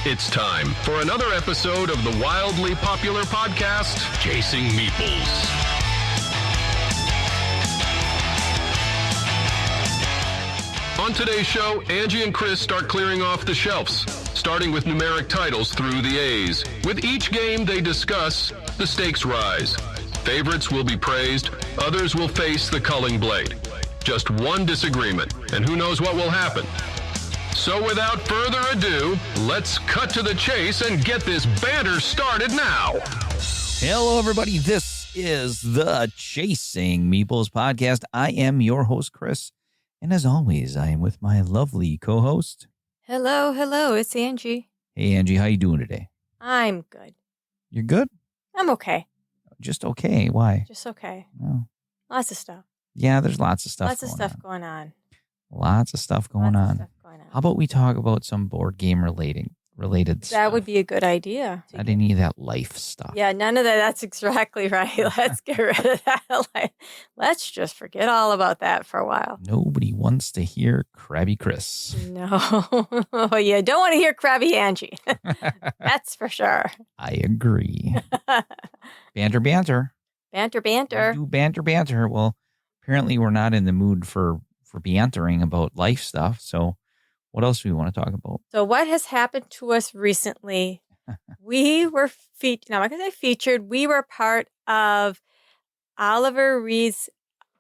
It's time for another episode of the wildly popular podcast, Chasing Meeples. On today's show, Angie and Chris start clearing off the shelves, starting with numeric titles through the A's. With each game they discuss, the stakes rise. Favorites will be praised, others will face the culling blade. Just one disagreement, and who knows what will happen. So without further ado, let's cut to the chase and get this banter started now. Hello, everybody. This is the Chasing Meeples podcast. I am your host, Chris. And as always, I am with my lovely co-host. Hello. It's Angie. Hey, Angie. How you doing today? I'm good. You're good? I'm okay. Just okay. Why? Just okay. Oh. Lots of stuff. Yeah, there's lots of stuff Lots of stuff going on. Lots of stuff going on. How about we talk about some board game related stuff? That would be a good idea. Not any of that life stuff. Yeah, none of that. That's exactly right. Let's get rid of that. Let's just forget all about that for a while. Nobody wants to hear Krabby Chris. No. You don't want to hear Krabby Angie. That's for sure. I agree. Banter. Banter. We do banter. Well, apparently we're not in the mood for bantering about life stuff. So what else do we want to talk about? So what has happened to us recently? We were featured. We were part of Oliver Reed's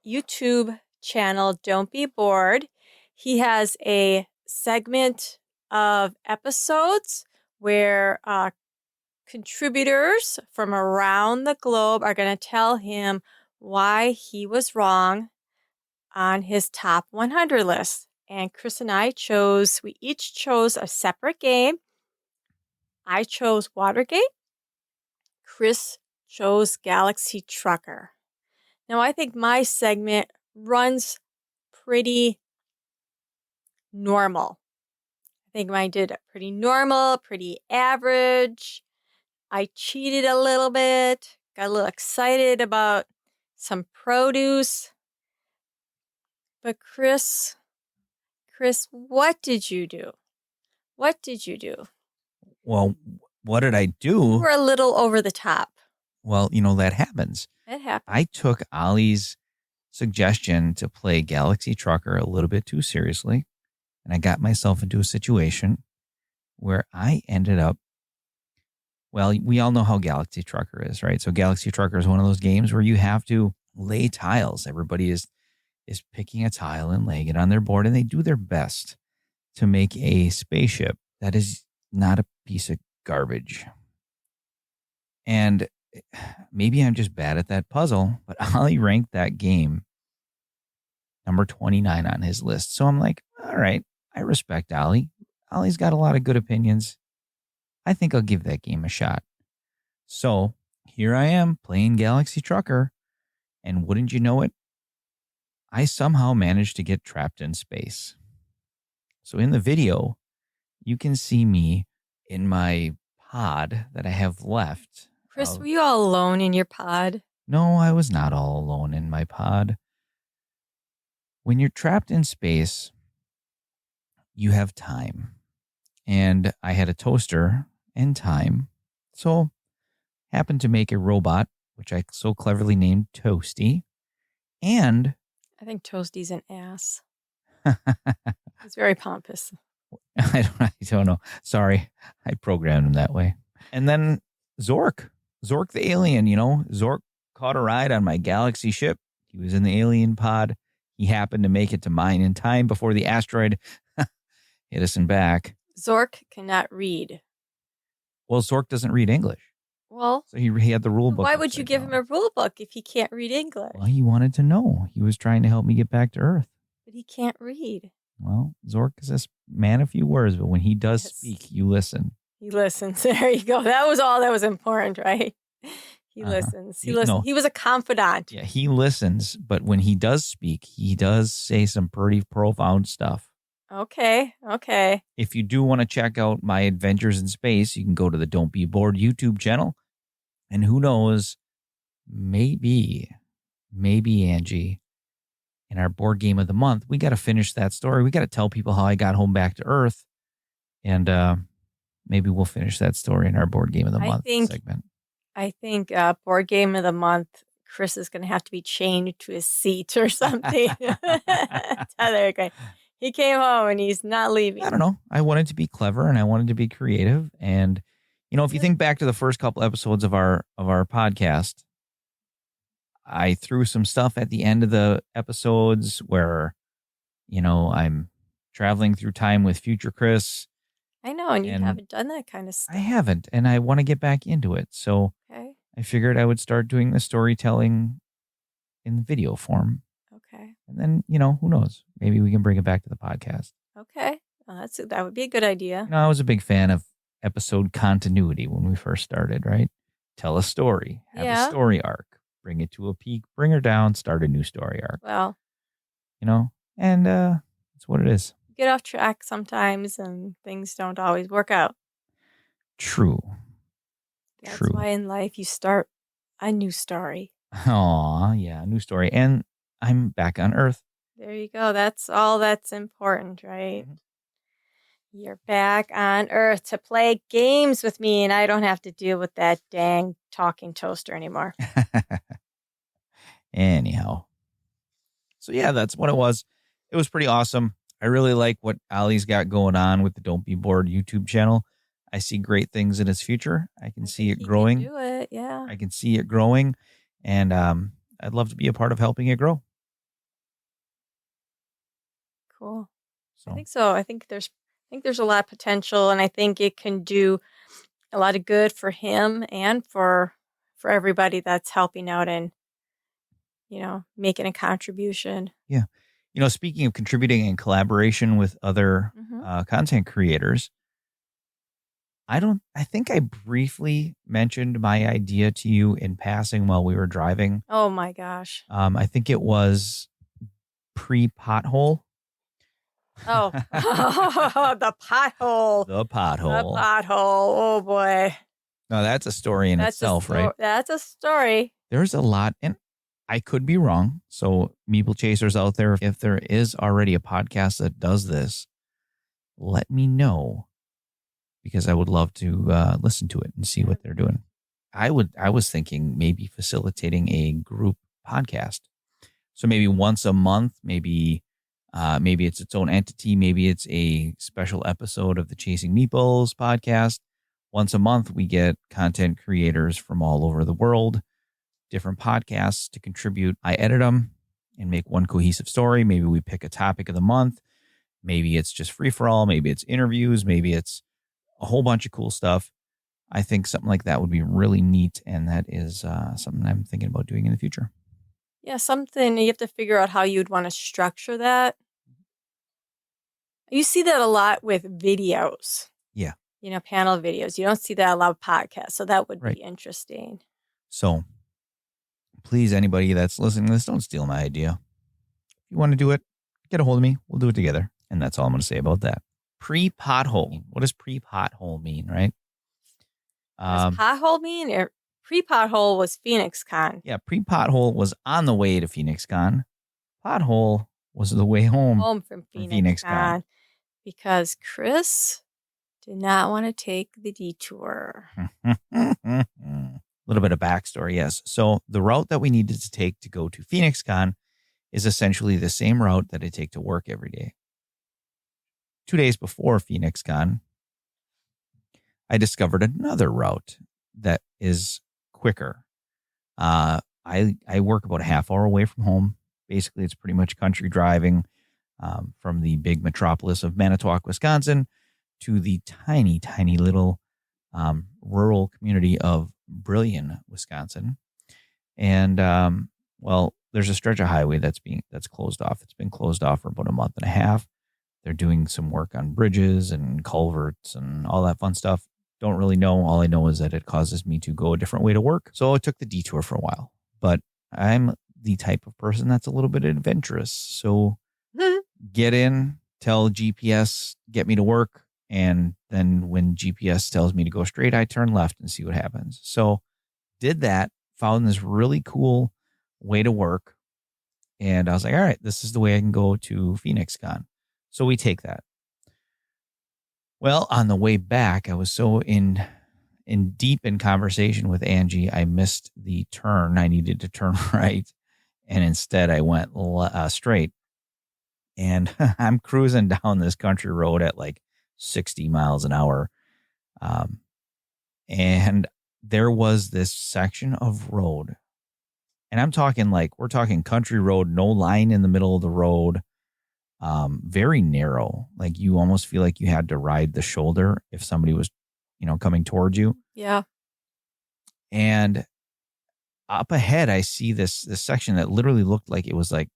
YouTube channel, Don't Be Bored. He has a segment of episodes where contributors from around the globe are going to tell him why he was wrong on his top 100 list. And Chris and I we each chose a separate game. I chose Watergate. Chris chose Galaxy Trucker. Now, I think my segment runs pretty normal. I think mine did pretty normal, pretty average. I cheated a little bit, got a little excited about some produce. But Chris, what did you do? Well, what did I do? You were a little over the top. Well, that happens. It happened. I took Ollie's suggestion to play Galaxy Trucker a little bit too seriously, and I got myself into a situation where I ended up, well, we all know how Galaxy Trucker is, right? So Galaxy Trucker is one of those games where you have to lay tiles. Everybody is picking a tile and laying it on their board, and they do their best to make a spaceship that is not a piece of garbage. And maybe I'm just bad at that puzzle, but Ollie ranked that game number 29 on his list. So I'm like, all right, I respect Ollie. Ollie's got a lot of good opinions. I think I'll give that game a shot. So here I am playing Galaxy Trucker, and wouldn't you know it, I somehow managed to get trapped in space. So in the video, you can see me in my pod that I have left. Chris, were you all alone in your pod? No, I was not all alone in my pod. When you're trapped in space, you have time. And I had a toaster and time. So happened to make a robot, which I so cleverly named Toasty. And I think Toasty's an ass. He's very pompous. I don't know. Sorry. I programmed him that way. And then Zork the alien, Zork caught a ride on my Galaxy ship. He was in the alien pod. He happened to make it to mine in time before the asteroid hit us and back. Zork cannot read. Well, Zork doesn't read English. Well, so he had the rule book. Why would you give him a rule book if he can't read English? Well, he wanted to know. He was trying to help me get back to Earth. But he can't read. Well, Zork is a man of few words, but when he does speak, you listen. He listens. There you go. That was all that was important, right? He listens. He listens. No. He was a confidant. Yeah, he listens, but when he does speak, he does say some pretty profound stuff. Okay. If you do want to check out my adventures in space, you can go to the Don't Be Bored YouTube channel. And who knows, maybe Angie, in our board game of the month, we got to finish that story. We got to tell people how I got home back to Earth. And maybe we'll finish that story in our board game of the I month think- segment. I think board game of the month, Chris is going to have to be chained to his seat or something. He came home and he's not leaving. I don't know. I wanted to be clever and I wanted to be creative. And, if you think back to the first couple episodes of our podcast, I threw some stuff at the end of the episodes where, I'm traveling through time with future Chris. I know, and you And haven't done that kind of stuff. I haven't, and I want to get back into it. So Okay. I figured I would start doing the storytelling in video form. Okay. And then, who knows? Maybe we can bring it back to the podcast. Okay. Well, that would be a good idea. I was a big fan of episode continuity when we first started, right? Tell a story, have a story arc, bring it to a peak, bring her down, start a new story arc. Well, and that's what it is. get off track sometimes and things don't always work out. True. That's True. why in life you start a new story. Aw, yeah, new story. And I'm back on Earth. There you go. That's all that's important, right? Mhm. You're back on Earth to play games with me, and I don't have to deal with that dang talking toaster anymore. Anyhow. So yeah, that's what it was. It was pretty awesome. I really like what Ali's got going on with the Don't Be Bored YouTube channel. I see great things in its future. I can see it growing. Do it, yeah. I can see it growing, and I'd love to be a part of helping it grow. Cool. So. I think so. I think there's a lot of potential, and I think it can do a lot of good for him and for everybody that's helping out and making a contribution. Yeah. Speaking of contributing and collaboration with other content creators, I think I briefly mentioned my idea to you in passing while we were driving. Oh my gosh. I think it was pre-pothole. Oh, the pothole. The pothole. The pothole. Oh boy. No, that's a story in itself, right? That's a story. There's a lot, and I could be wrong. So, Meeple Chasers out there, if there is already a podcast that does this, let me know, because I would love to listen to it and see what they're doing. I was thinking maybe facilitating a group podcast. So maybe once a month, maybe it's its own entity. Maybe it's a special episode of the Chasing Meeples podcast. Once a month, we get content creators from all over the world, different podcasts to contribute. I edit them and make one cohesive story. Maybe we pick a topic of the month. Maybe it's just free for all. Maybe it's interviews. Maybe it's a whole bunch of cool stuff. I think something like that would be really neat. And that is something I'm thinking about doing in the future. Yeah, something you have to figure out how you'd want to structure that. You see that a lot with videos. Yeah. Panel videos. You don't see that a lot with podcasts. So that would Right. be interesting. So please, anybody that's listening to this, don't steal my idea. If you want to do it, get a hold of me. We'll do it together. And that's all I'm going to say about that. Pre-pothole. What does pre-pothole mean, right? Does pothole mean? Pre-pothole was PhoenixCon. Yeah, pre-pothole was on the way to PhoenixCon. Pothole was the way home. From from PhoenixCon. Because Chris did not want to take the detour. A little bit of backstory, yes. So the route that we needed to take to go to PhoenixCon is essentially the same route that I take to work every day. 2 days before PhoenixCon, I discovered another route that is quicker. I work about a half hour away from home. Basically, it's pretty much country driving from the big metropolis of Manitowoc, Wisconsin, to the tiny, tiny little rural community of Brillion, Wisconsin. And, there's a stretch of highway that's closed off. It's been closed off for about a month and a half. They're doing some work on bridges and culverts and all that fun stuff. Don't really know. All I know is that it causes me to go a different way to work. So I took the detour for a while. But I'm the type of person that's a little bit adventurous. So get in, tell GPS, get me to work. And then when GPS tells me to go straight, I turn left and see what happens. So did that, found this really cool way to work. And I was like, all right, this is the way I can go to PhoenixCon. So we take that. Well, on the way back, I was so in deep in conversation with Angie, I missed the turn. I needed to turn right, and instead I went straight. And I'm cruising down this country road at like 60 miles an hour. And there was this section of road. And I'm talking like, we're talking country road, no line in the middle of the road. Very narrow. Like you almost feel like you had to ride the shoulder if somebody was, coming towards you. Yeah. And up ahead, I see this section that literally looked like it was like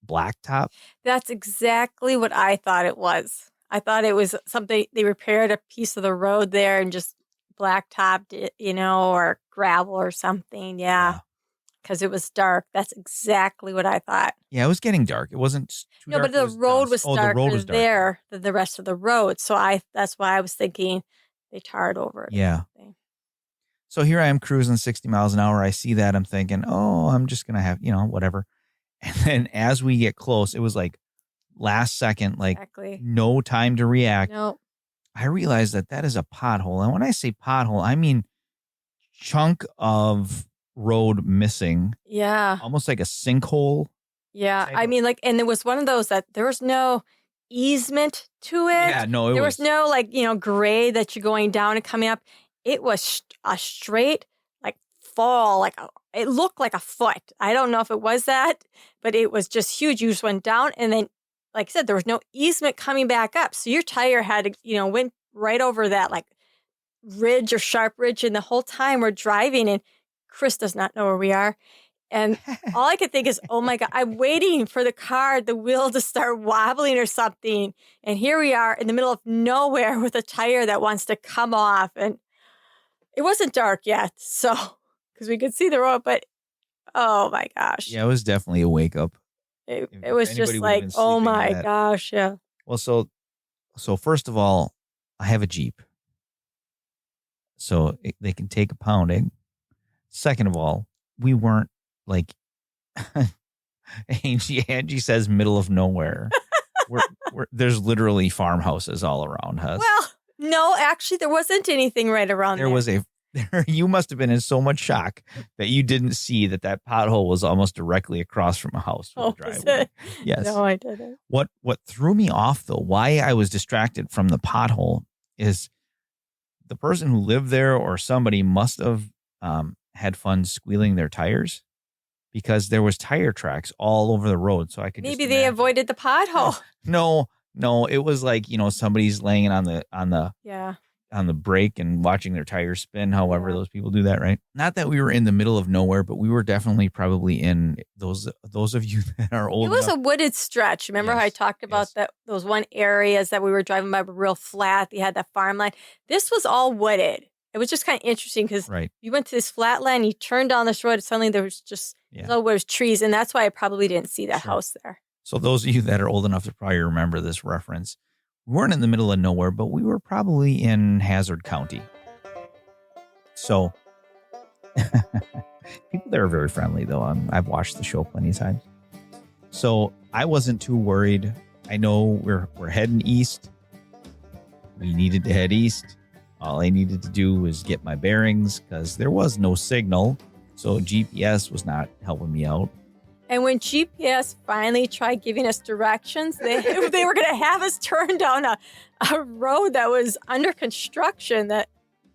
blacktop. That's exactly what I thought it was. I thought it was something, they repaired a piece of the road there and just blacktopped it, or gravel or something. Yeah. Because it was dark. That's exactly what I thought. Yeah, it was getting dark. It wasn't too dark. But the road was darker the road was darker there than the rest of the road. So that's why I was thinking they tarred over it. Yeah. So here I am cruising 60 miles an hour. I see that. I'm thinking, oh, I'm just going to have, whatever. And then as we get close, it was like last second, like no time to react. Nope. I realized that is a pothole. And when I say pothole, I mean chunk of road missing. Yeah. Almost like a sinkhole. Yeah. I mean, and there was one of those that there was no easement to it. Yeah, no, there was no grade that you're going down and coming up. It was a straight fall, it looked like a foot. I don't know if it was that, but it was just huge. You just went down, and then, like I said, there was no easement coming back up. So your tire had to, went right over that ridge or sharp ridge. And the whole time we're driving, and Chris does not know where we are. And all I could think is, oh my God, I'm waiting for the wheel to start wobbling or something. And here we are in the middle of nowhere with a tire that wants to come off. And it wasn't dark yet, so because we could see the road, but oh my gosh. Yeah, it was definitely a wake up. It was just like, oh my gosh, yeah. Well, so first of all, I have a Jeep. So they can take a pounding. Second of all, we weren't Angie says middle of nowhere. There's literally farmhouses all around us. Well, no, actually, there wasn't anything right around there. You must have been in so much shock that you didn't see that pothole was almost directly across from a house. Driveway. Yes. No, I didn't. What threw me off, though, why I was distracted from the pothole is the person who lived there or somebody must have had fun squealing their tires because there was tire tracks all over the road. So I could maybe they avoided the pothole. No, it was like, somebody's laying on the on the brake and watching their tires spin. However, those people do that, right? Not that we were in the middle of nowhere, but we were definitely probably in those of you that are old. It was a wooded stretch. Remember how I talked about those one areas that we were driving by were real flat. They had that farmland. This was all wooded. It was just kind of interesting because you went to this flat land, you turned down this road, and suddenly there was just there was trees, and that's why I probably didn't see that house there. So those of you that are old enough to probably remember this reference, we weren't in the middle of nowhere, but we were probably in Hazard County. So people there are very friendly, though. I've watched the show plenty of times. So I wasn't too worried. I know we're heading east. We needed to head east. All I needed to do was get my bearings because there was no signal. So GPS was not helping me out. And when GPS finally tried giving us directions, they were going to have us turn down a road that was under construction. That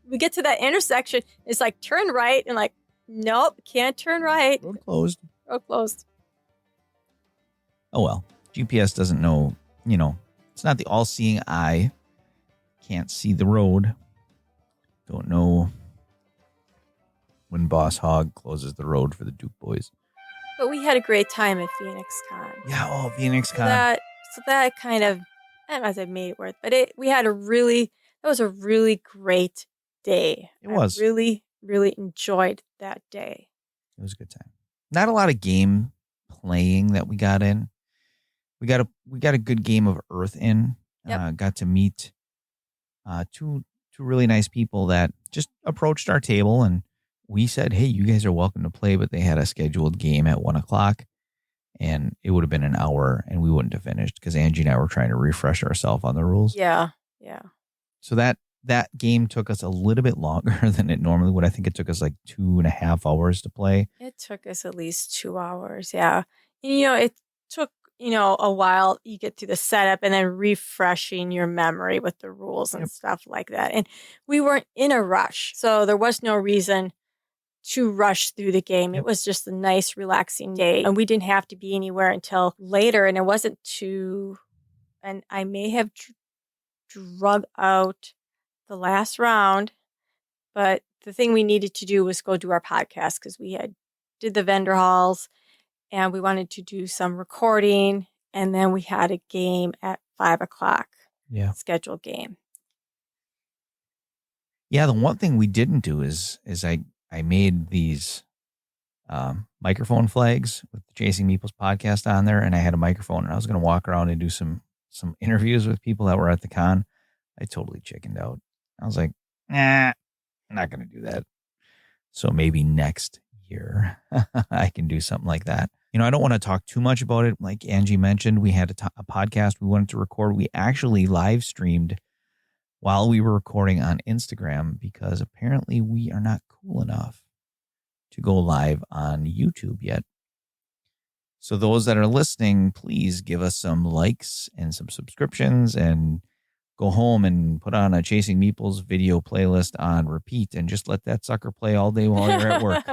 we get to that intersection, it's like turn right, and nope, can't turn right. Road closed. Road closed. Oh well, GPS doesn't know. It's not the all-seeing eye. Can't see the road. Don't know when Boss Hogg closes the road for the Duke boys. But we had a great time at PhoenixCon. Yeah, PhoenixCon. So that kind of, I don't know if I made it worth, but that was a really great day. It was. I really, really enjoyed that day. It was a good time. Not a lot of game playing that we got in. We got a good game of Earth in. Yep. Got to meet two really nice people that just approached our table, and we said, hey, you guys are welcome to play, but they had a scheduled game at 1:00, and it would have been an hour, and we wouldn't have finished because Angie and I were trying to refresh ourselves on the rules. Yeah. So that game took us a little bit longer than it normally would. I think it took us like 2.5 hours to play. It took us at least 2 hours, yeah. And, it took, a while. You get through the setup and then refreshing your memory with the rules and stuff like that. And we weren't in a rush, so there was no reason to rush through the game. It was just a nice, relaxing day, and we didn't have to be anywhere until later. And it wasn't and I may have drug out the last round, but the thing we needed to do was go do our podcast because we did the vendor halls and we wanted to do some recording, and then we had a game at 5:00. Yeah. Scheduled game. Yeah, the one thing we didn't do is I made these microphone flags with the Chasing Meeples podcast on there, and I had a microphone, and I was going to walk around and do some interviews with people that were at the con. I totally chickened out. I was like, nah, I'm not going to do that. So maybe next year I can do something like that. I don't want to talk too much about it. Like Angie mentioned, we had a podcast we wanted to record. We actually live streamed while we were recording on Instagram because apparently we are not cool enough to go live on YouTube yet. So those that are listening, please give us some likes and some subscriptions and go home and put on a Chasing Meeples video playlist on repeat and just let that sucker play all day while you're at work.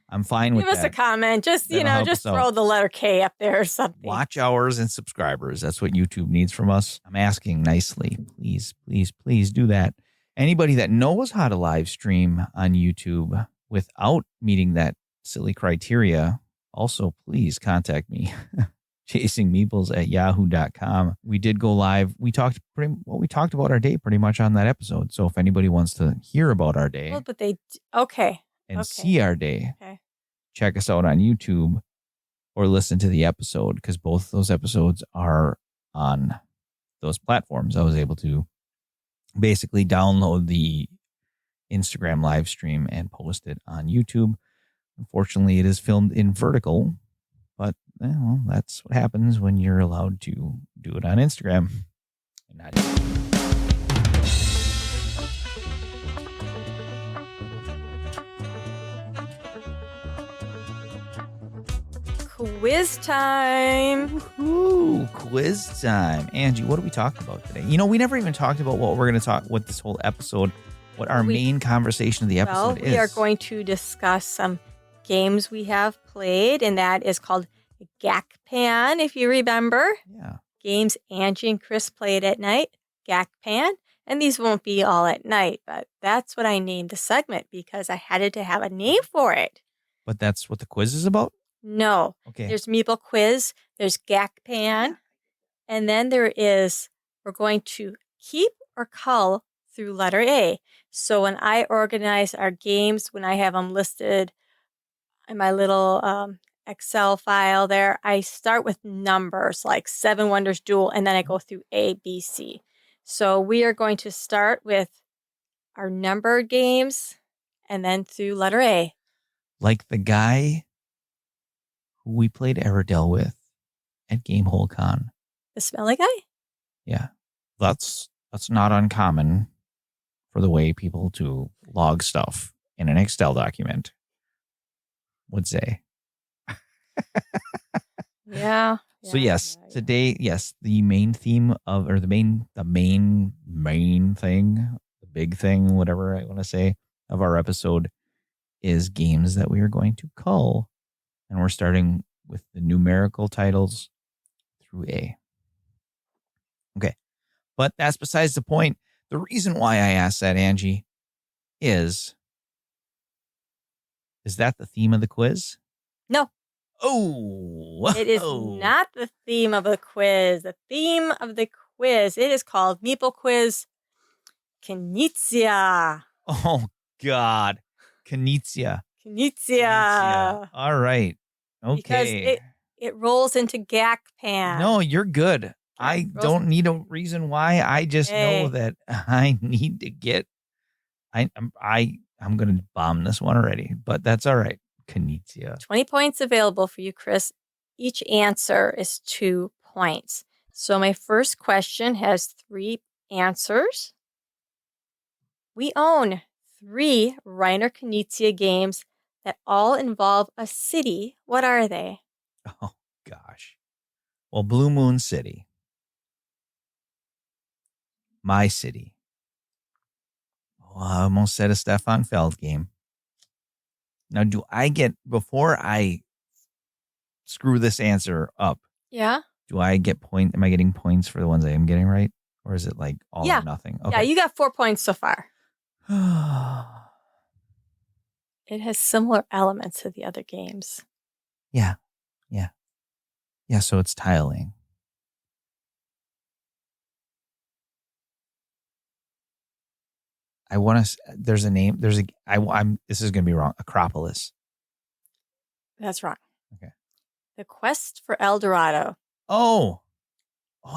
I'm fine with that. Give us a comment. Just, just throw the letter K up there or something. Watch hours and subscribers. That's what YouTube needs from us. I'm asking nicely. Please, please, please do that. Anybody that knows how to live stream on YouTube without meeting that silly criteria, also please contact me. chasingmeeples@yahoo.com. We did go live. We talked about our day pretty much on that episode. So if anybody wants to hear about our day, and see our day, check us out on YouTube or listen to the episode because both those episodes are on those platforms. I was able to basically download the Instagram live stream and post it on YouTube. Unfortunately, it is filmed in vertical, but that's what happens when you're allowed to do it on Instagram and not. Quiz time. Ooh, quiz time. Angie, what are we talking about today? We never even talked about what we're going to talk, what this whole episode, what our main conversation of the episode is. We are going to discuss some games we have played, and that is called Gakpan, if you remember. Yeah. Games Angie and Chris played at night, Gakpan. And these won't be all at night, but that's what I named the segment because I had to have a name for it. But that's what the quiz is about? No. Okay. There's Meeple Quiz, there's Gakpan, and then we're going to keep or cull through letter A. So when I organize our games, when I have them listed in my little Excel file there, I start with numbers like Seven Wonders Duel, and then I go through A, B, C. So we are going to start with our numbered games and then through letter A. Like the guy who we played Airedale with at Gamehole Con. The smelly guy? Yeah. That's not uncommon for the way people to log stuff in an Excel document would say. Yeah. So yes, today, the main theme of, or the main thing, the big thing, whatever I want to say, of our episode is games that we are going to cull. And we're starting with the numerical titles through A. Okay. But that's besides the point. The reason why I asked that, Angie, is that the theme of the quiz? No. Oh. It is not the theme of the quiz. The theme of the quiz, it is called Meeple Quiz Knizia. Oh, God. Knizia. All right. Okay. Because it rolls into Gakpan. No, you're good. I don't need a reason why. I just know that I need to get. I'm going to bomb this one already, but that's all right. Knizia. 20 points available for you, Chris. Each answer is 2 points. So my first question has 3 answers. We own 3 Reiner Knizia games that all involve a city. What are they? Oh, gosh. Well, Blue Moon City. My City. Oh, I almost said a Stefan Feld game. Now, do I get, before I screw this answer up, Yeah. do I get am I getting points for the ones I am getting right? Or is it like all or nothing? Okay. Yeah, you got 4 points so far. It has similar elements to the other games. Yeah. Yeah, so it's tiling. I want to, there's a name, this is going to be wrong. Acropolis. That's wrong. Okay. The Quest for El Dorado. Oh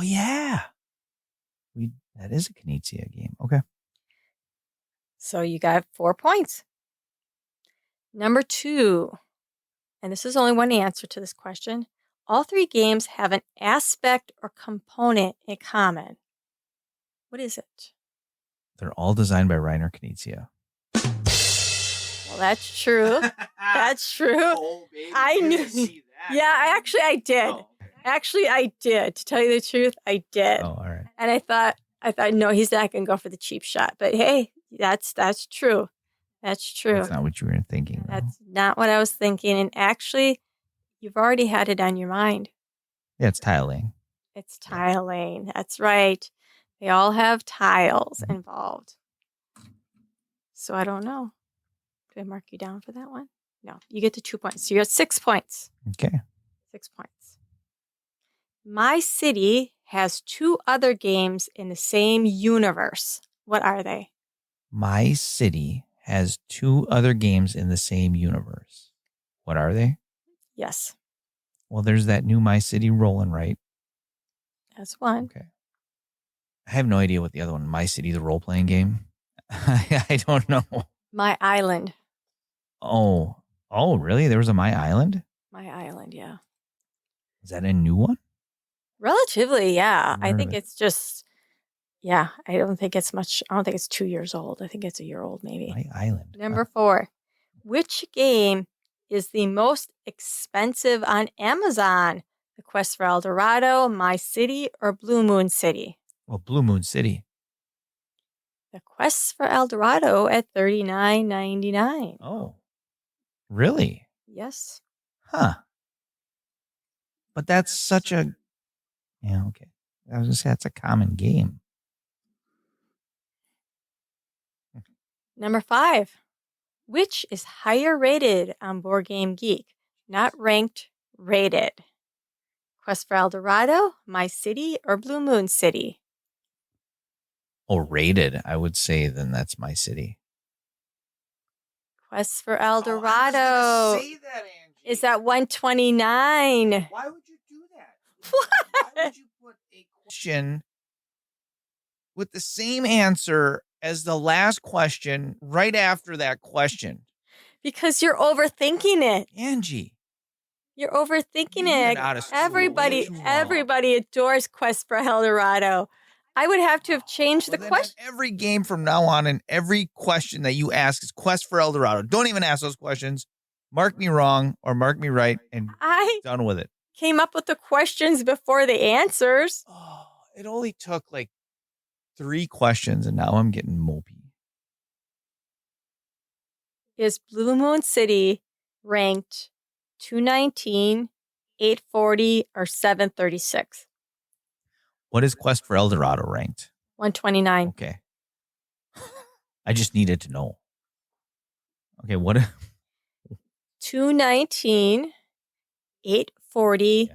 yeah. That is a Knizia game. Okay. So you got 4 points. Number 2, and this is only one answer to this question. All 3 games have an aspect or component in common. What is it? They're all designed by Reiner Knizia. Well, that's true. That's true. Oh, baby, I knew. Yeah, I did. Oh, okay. Actually, I did. To tell you the truth, I did. Oh, all right. And I thought, no, he's not going to go for the cheap shot. But hey, that's true. That's true. That's not what you were thinking, though. That's not what I was thinking. And actually, you've already had it on your mind. Yeah, it's tiling. It's tiling. That's right. They all have tiles involved. So I don't know. Do I mark you down for that one? No, you get the 2 points. So you're at 6 points. Okay. 6 points. My City has 2 other games in the same universe. What are they? My City has 2 other games in the same universe. What are they? Yes. Well, there's that new My City rolling, right? That's one. Okay. I have no idea what the other one, My City, the role-playing game. I don't know. My Island. Oh, really? There was a My Island? My Island, yeah. Is that a new one? Relatively, yeah. I Heard think of it. it's just, I don't think it's much. I don't think it's 2 years old. I think it's a year old, maybe. My Island. Number 4. Which game is the most expensive on Amazon? The Quest for El Dorado, My City, or Blue Moon City? Well, Blue Moon City. The Quest for El Dorado at $39.99. Oh, really? Yes. Huh. But that's such a... Yeah, okay. I was going to say that's a common game. Number 5. Which is higher rated on Board Game Geek? Not ranked, rated. Quest for El Dorado, My City, or Blue Moon City? Oh, rated, I would say then that's My City. Quest for El Dorado is at 129. Why would you do that? What? Why would you put a question with the same answer as the last question right after that question? Because you're overthinking it. Angie. You're overthinking You it. get out of school. Everybody adores Quest for El Dorado. I would have to have changed the question. Every game from now on and every question that you ask is Quest for El Dorado. Don't even ask those questions. Mark me wrong or mark me right and I done with it. came up with the questions before the answers. Oh, it only took like 3 questions and now I'm getting mopey. Is Blue Moon City ranked 219, 840, or 736? What is Quest for El Dorado ranked? 129. Okay. I just needed to know. Okay, what? 219, 840,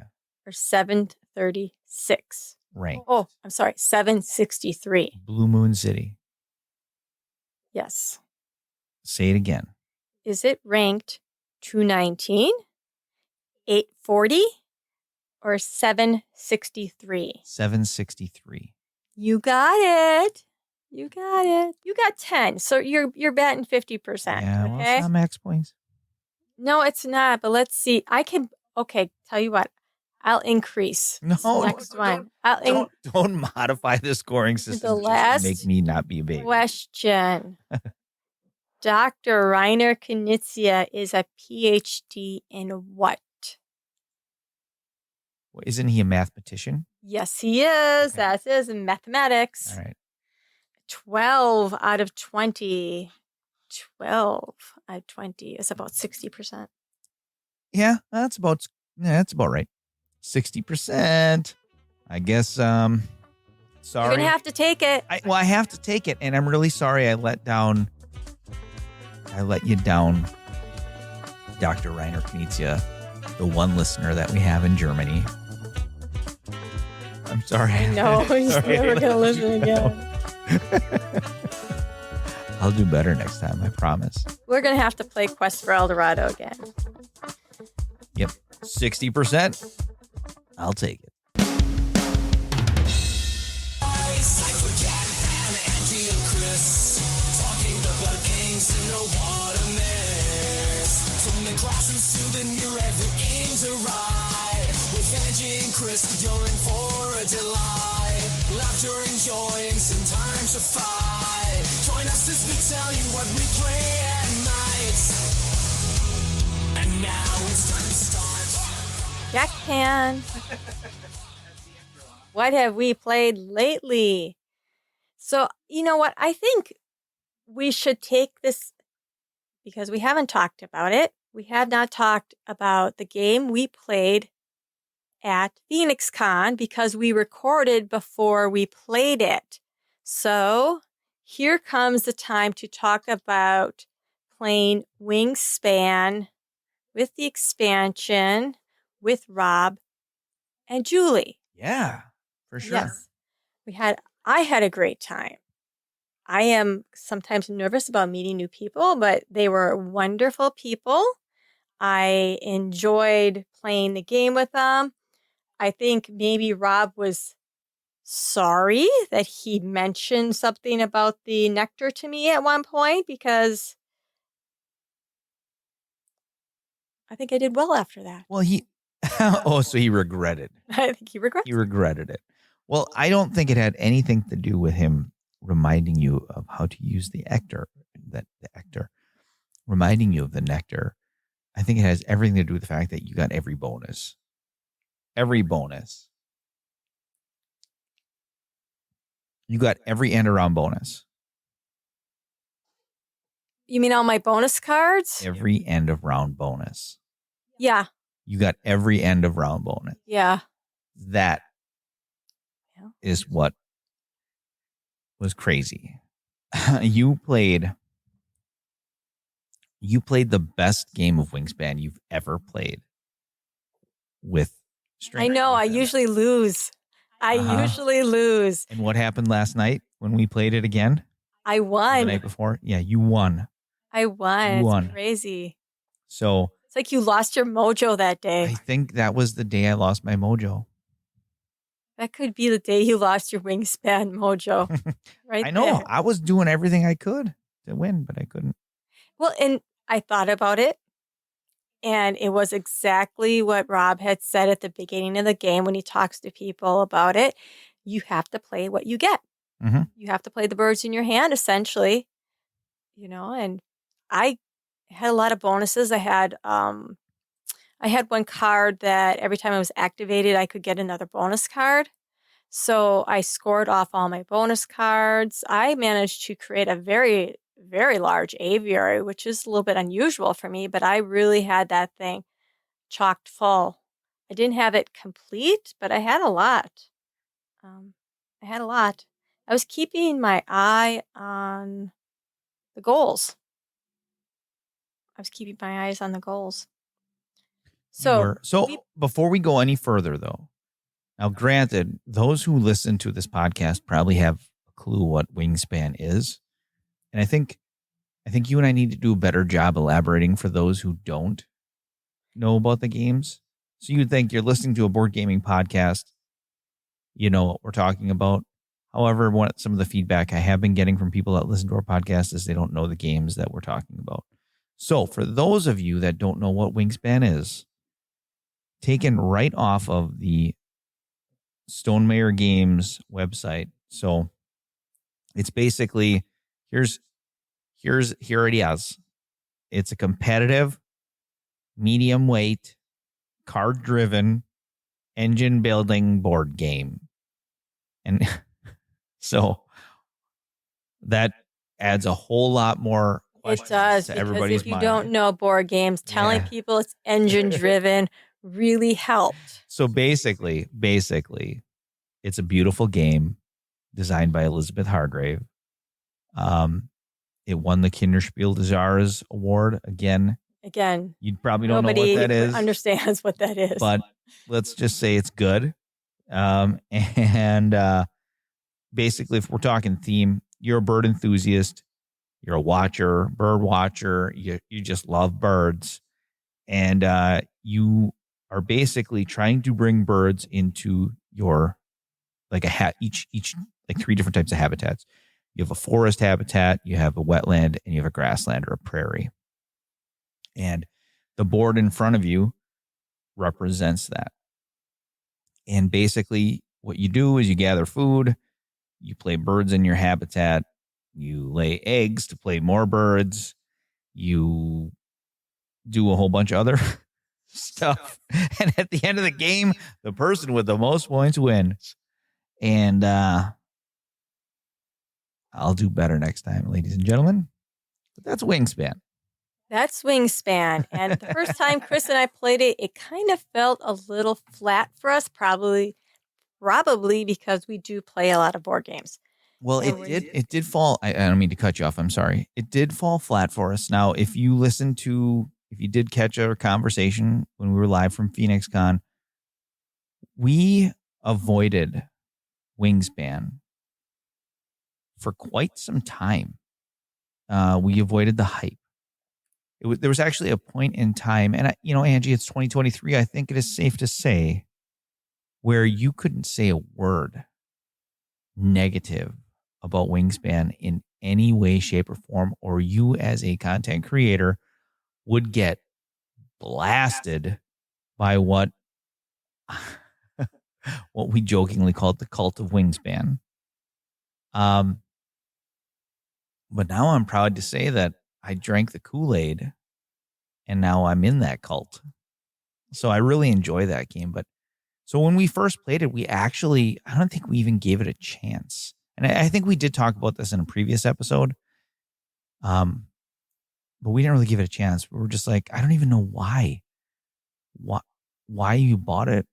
or 736. Ranked. Oh, I'm sorry, 763. Blue Moon City. Yes. Say it again. Is it ranked 219, 840, or 763? 763. You got it. You got it. You got 10. So you're batting 50%. Yeah, well, okay. it's not max points. No, it's not. But let's see. Tell you what. I'll increase. No, This next one. Don't modify the scoring system The just to last make me not be a baby. question. Dr. Reiner Knizia is a PhD in what? Well, isn't he a mathematician? Yes, he is. Okay. That is in mathematics. All right. 12 out of 20. 12 out of 20 is about 60%. Yeah, that's about right. 60%. I guess sorry. You're going to have to take it. I have to take it, and I'm really sorry I let you down, Dr. Reiner Knizia, the one listener that we have in Germany. I'm sorry. I know. He's never going to listen again. I'll do better next time, I promise. We're going to have to play Quest for El Dorado again. Yep. 60%. I'll take it. Chris, you're in for a delight. Laughter, enjoying some time to fight. Join us as we tell you what we play at night. And now it's time to start. Jack Pan. What have we played lately? So, you know what? I think we should take this because we haven't talked about it. We have not talked about the game we played at PhoenixCon because we recorded before we played it. So here comes the time to talk about playing Wingspan with the expansion with Rob and Julie. Yeah, for sure. Yes. I had a great time. I am sometimes nervous about meeting new people, but they were wonderful people. I enjoyed playing the game with them. I think maybe Rob was sorry that he mentioned something about the nectar to me at one point because I think I did well after that. Well, so he regretted. I think he regretted it. Well, I don't think it had anything to do with him reminding you of how to use the nectar, reminding you of the nectar. I think it has everything to do with the fact that you got every bonus. Every bonus. You got every end around bonus. You mean all my bonus cards? Every end of round bonus. Yeah. You got every end of round bonus. Yeah. That is what was crazy. You played the best game of Wingspan you've ever played with strangers. I know. I usually lose. Usually lose. And what happened last night when we played it again? I won. The night before? Yeah, you won. I won. You won. It's crazy. So it's like you lost your mojo that day. I think that was the day I lost my mojo. That could be the day you lost your Wingspan mojo. Right. I know. There. I was doing everything I could to win, but I couldn't. Well, and I thought about it. And it was exactly what Rob had said at the beginning of the game when he talks to people about it. You have to play what you get. Mm-hmm. You have to play the birds in your hand, essentially. And I had a lot of bonuses. I had one card that every time it was activated, I could get another bonus card. So I scored off all my bonus cards. I managed to create a very, very large aviary, which is a little bit unusual for me, but I really had that thing chocked full. I didn't have it complete, but I had a lot. I was keeping my eye on the goals. So before we go any further, though, now granted, those who listen to this podcast probably have a clue what Wingspan is. And I think you and I need to do a better job elaborating for those who don't know about the games. So you'd think you're listening to a board gaming podcast, you know what we're talking about. However, some of the feedback I have been getting from people that listen to our podcast is they don't know the games that we're talking about. So for those of you that don't know what Wingspan is, taken right off of the Stonemaier Games website. So it's basically here it is. It's a competitive, medium weight, card driven, engine building board game. And so that adds a whole lot more It questions does, to because everybody's if you mind. don't know board games, telling Yeah. people it's engine driven really helped. So basically, it's a beautiful game designed by Elizabeth Hargrave. It won the Kinderspiel des Jahres award again. Again, You probably don't know nobody what that is, understands what that is. but let's just say it's good. And basically, if we're talking theme, you're a bird enthusiast, you're a bird watcher, you just love birds, and you are basically trying to bring birds into your like each like 3 different types of habitats. You have a forest habitat, you have a wetland, and you have a grassland or a prairie. And the board in front of you represents that. And basically, what you do is you gather food, you play birds in your habitat, you lay eggs to play more birds, you do a whole bunch of other stuff. And at the end of the game, the person with the most points wins. And I'll do better next time, ladies and gentlemen. But that's Wingspan. That's Wingspan. And the first time Chris and I played it, it kind of felt a little flat for us, probably because we do play a lot of board games. Well, it did fall. I don't mean to cut you off. I'm sorry. It did fall flat for us. Now, if you did catch our conversation when we were live from PhoenixCon, we avoided Wingspan for quite some time. We avoided the hype. There was actually a point in time, and Angie, it's 2023. I think it is safe to say where you couldn't say a word negative about Wingspan in any way, shape, or form, or you as a content creator would get blasted by what we jokingly called the cult of Wingspan. But now I'm proud to say that I drank the Kool-Aid and now I'm in that cult. So I really enjoy that game. But so when we first played it, I don't think we even gave it a chance. And I think we did talk about this in a previous episode. But we didn't really give it a chance. We were just like, I don't even know why you bought it.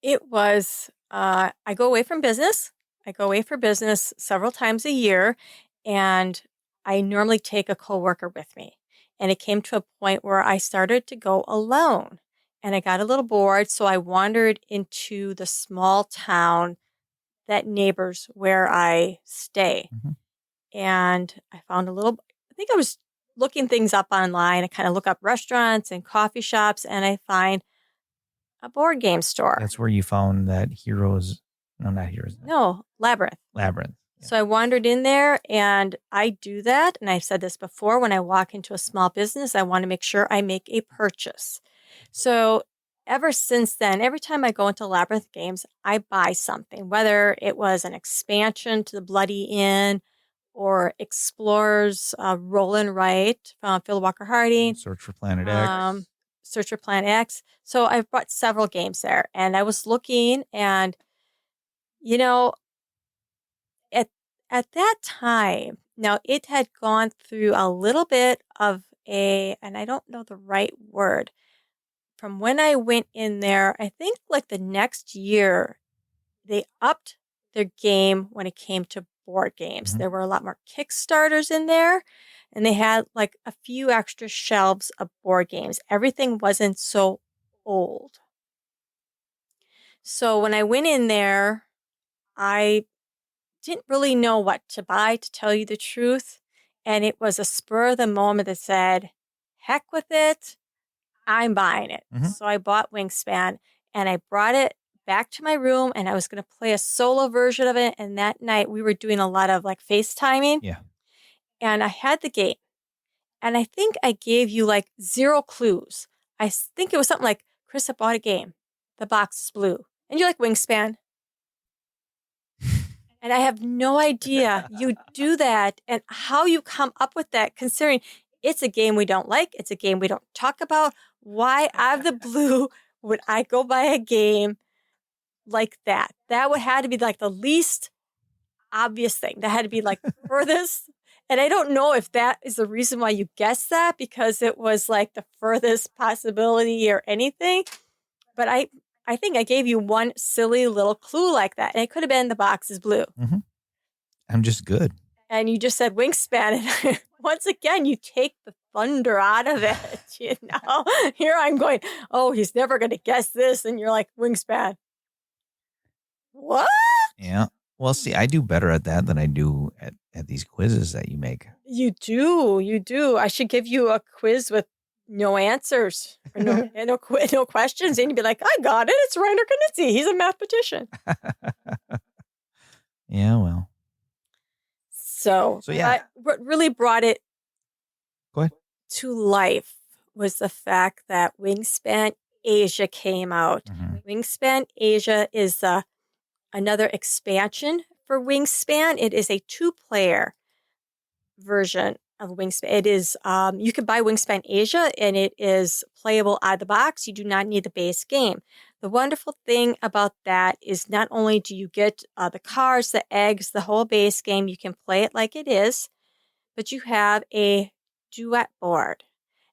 It was, I go away from business. I go away for business several times a year, and I normally take a coworker with me. And it came to a point where I started to go alone, and I got a little bored. So I wandered into the small town that neighbors where I stay. Mm-hmm. And I found I think I was looking things up online. I kind of look up restaurants and coffee shops, and I find a board game store. That's where you found that Labyrinth. Labyrinth. Yeah. So I wandered in there, and I do that. And I've said this before, when I walk into a small business, I want to make sure I make a purchase. So ever since then, every time I go into Labyrinth games, I buy something, whether it was an expansion to the Bloody Inn or Explorers Roll and Write from Phil Walker Harding. Search for Planet X. Search for Planet X. So I've bought several games there, and I was looking, and at that time, now it had gone through a little bit of and I don't know the right word. From when I went in there, I think like the next year, they upped their game when it came to board games. Mm-hmm. There were a lot more Kickstarters in there, and they had like a few extra shelves of board games. Everything wasn't so old. So when I went in there, I didn't really know what to buy, to tell you the truth. And it was a spur of the moment that said, heck with it, I'm buying it. Mm-hmm. So I bought Wingspan, and I brought it back to my room, and I was going to play a solo version of it. And that night we were doing a lot of like FaceTiming. Yeah. And I had the game, and I think I gave you like 0 clues. I think it was something like, Chris, I bought a game. The box is blue. And you're like, Wingspan. And I have no idea you do that and how you come up with that, considering it's a game we don't like. It's a game we don't talk about. Why out of the blue would I go buy a game like that? That would have to be like the least obvious thing. That had to be like the furthest. And I don't know if that is the reason why you guessed that, because it was like the furthest possibility or anything. But I think I gave you one silly little clue like that. And it could have been the box is blue. Mm-hmm. I'm just good. And you just said Wingspan. And once again, you take the thunder out of it. You know, here I'm going, oh, he's never going to guess this. And you're like, Wingspan. What? Yeah. Well, see, I do better at that than I do at these quizzes that you make. You do. You do. I should give you a quiz with no answers or no questions. And you'd be like, I got it. It's Reiner Knizzi. He's a mathematician. Yeah, well. So yeah. What really brought it to life was the fact that Wingspan Asia came out. Mm-hmm. Wingspan Asia is another expansion for Wingspan. It is a 2-player version of Wingspan. It is, you can buy Wingspan Asia and it is playable out of the box. You do not need the base game. The wonderful thing about that is not only do you get the cards, the eggs, the whole base game, you can play it like it is, but you have a duet board.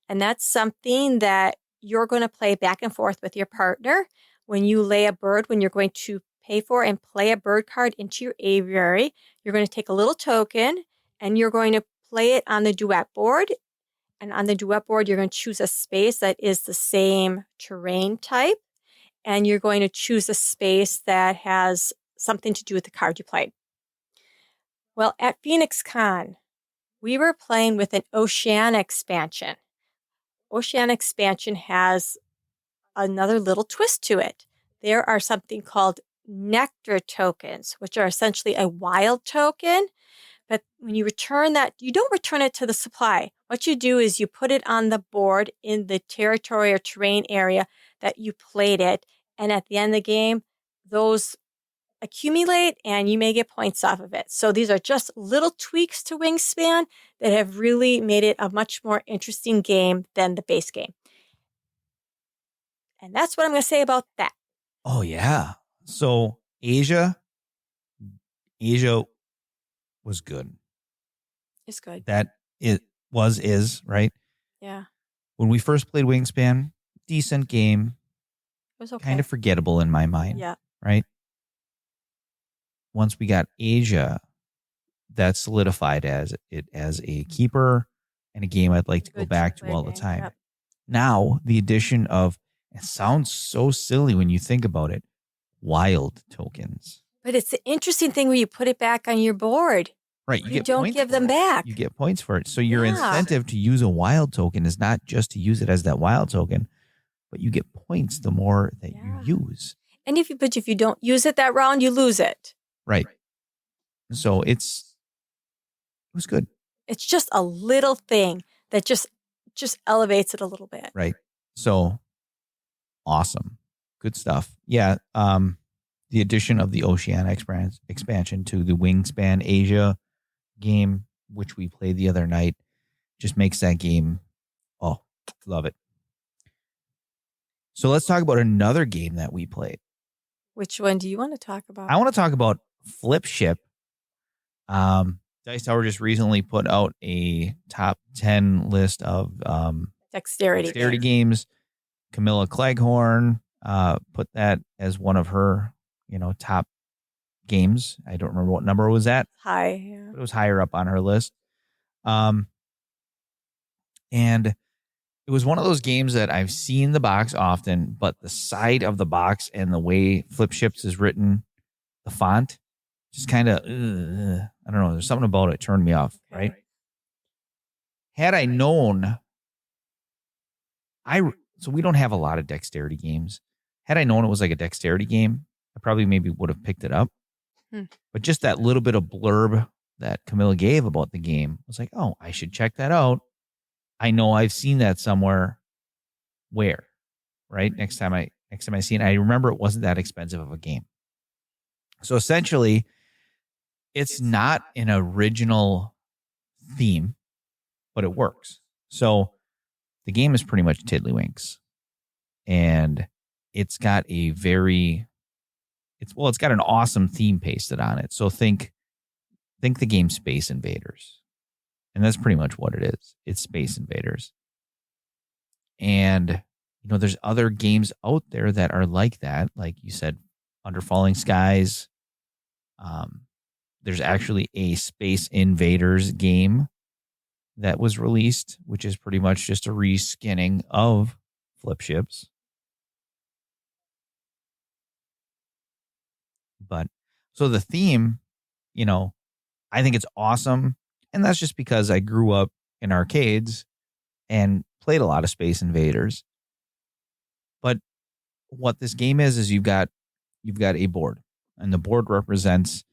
And that's something that you're going to play back and forth with your partner. When you lay a bird, when you're going to pay for and play a bird card into your aviary, you're going to take a little token and you're going to play it on the duet board. And on the duet board, you're going to choose a space that is the same terrain type. And you're going to choose a space that has something to do with the card you played. Well, at PhoenixCon, we were playing with an Oceania expansion. Oceania expansion has another little twist to it. There are something called nectar tokens, which are essentially a wild token. But when you return that, you don't return it to the supply. What you do is you put it on the board in the territory or terrain area that you played it. And at the end of the game, those accumulate and you may get points off of it. So these are just little tweaks to Wingspan that have really made it a much more interesting game than the base game. And that's what I'm going to say about that. Oh, yeah. So Asia was good. It's good. That is, right? Yeah. When we first played Wingspan, decent game. It was okay. Kind of forgettable in my mind. Yeah. Right? Once we got Asia, that solidified as a keeper and a game I'd like to go back to all the time. Yep. Now, the addition of, it sounds so silly when you think about it, wild tokens. But it's the interesting thing when you put it back on your board. Right. You don't give them back. You get points for it. So your incentive to use a wild token is not just to use it as that wild token, but you get points the more that you use. And if you don't use it that round, you lose it. Right. So it was good. It's just a little thing that just elevates it a little bit. Right. So awesome. Good stuff. Yeah. The addition of the Oceania expansion to the Wingspan Asia game, which we played the other night, just makes that game, oh, love it. So let's talk about another game that we played. Which one do you want to talk about? I want to talk about Flip Ship. Dice Tower just recently put out a top 10 list of dexterity games. Camilla Cleghorn put that as one of her, top games. I don't remember what number it was at. High, yeah. But it was higher up on her list. And it was one of those games that I've seen the box often, but the side of the box and the way Flip Ships is written, the font, just kind of, I don't know. There's something about it turned me off, right? Had I known, so we don't have a lot of dexterity games. Had I known it was like a dexterity game, I probably maybe would have picked it up. But just that little bit of blurb that Camilla gave about the game was like, oh, I should check that out. I know I've seen that somewhere. Where? right? Next time I see it. I remember it wasn't that expensive of a game. So essentially, it's not an original theme, but it works. So the game is pretty much Tiddlywinks. And it's got a it's got an awesome theme pasted on it. So think the game Space Invaders. And that's pretty much what it is. It's Space Invaders. And there's other games out there that are like that. Like you said, Under Falling Skies. There's actually a Space Invaders game that was released, which is pretty much just a reskinning of Flip Ships. But so the theme, I think it's awesome. And that's just because I grew up in arcades and played a lot of Space Invaders. But what this game is you've got a board, and the board represents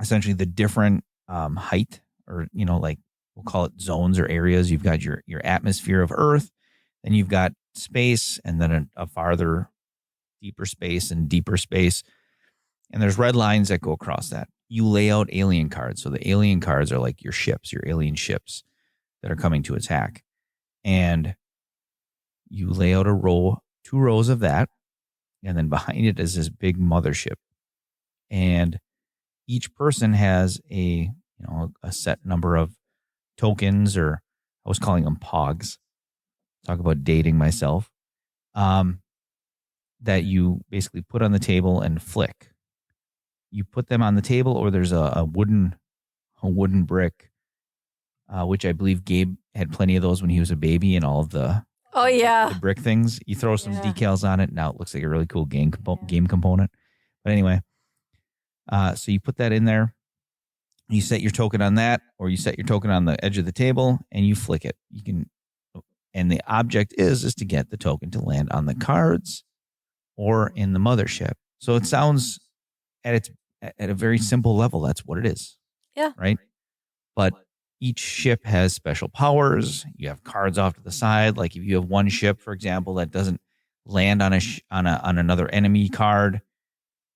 essentially the different height, or like we'll call it zones or areas. You've got your atmosphere of Earth, then you've got space, and then a farther deeper space and deeper space. And there's red lines that go across that. You lay out alien cards. So the alien cards are like your ships, your alien ships that are coming to attack. And you lay out 2 rows of that. And then behind it is this big mothership. And each person has a set number of tokens, or I was calling them pogs. Talk about dating myself. That you basically put on the table and flick. You put them on the table, or there's a wooden brick, which I believe Gabe had plenty of those when he was a baby, and all of the the brick things. You throw some decals on it, now it looks like a really cool game component. But anyway, so you put that in there. You set your token on that, or you set your token on the edge of the table, and you flick it. And the object is to get the token to land on the cards or in the mothership. So it sounds at a very simple level, that's what it is. Yeah. Right? But each ship has special powers. You have cards off to the side. Like if you have one ship, for example, that doesn't land on another enemy card,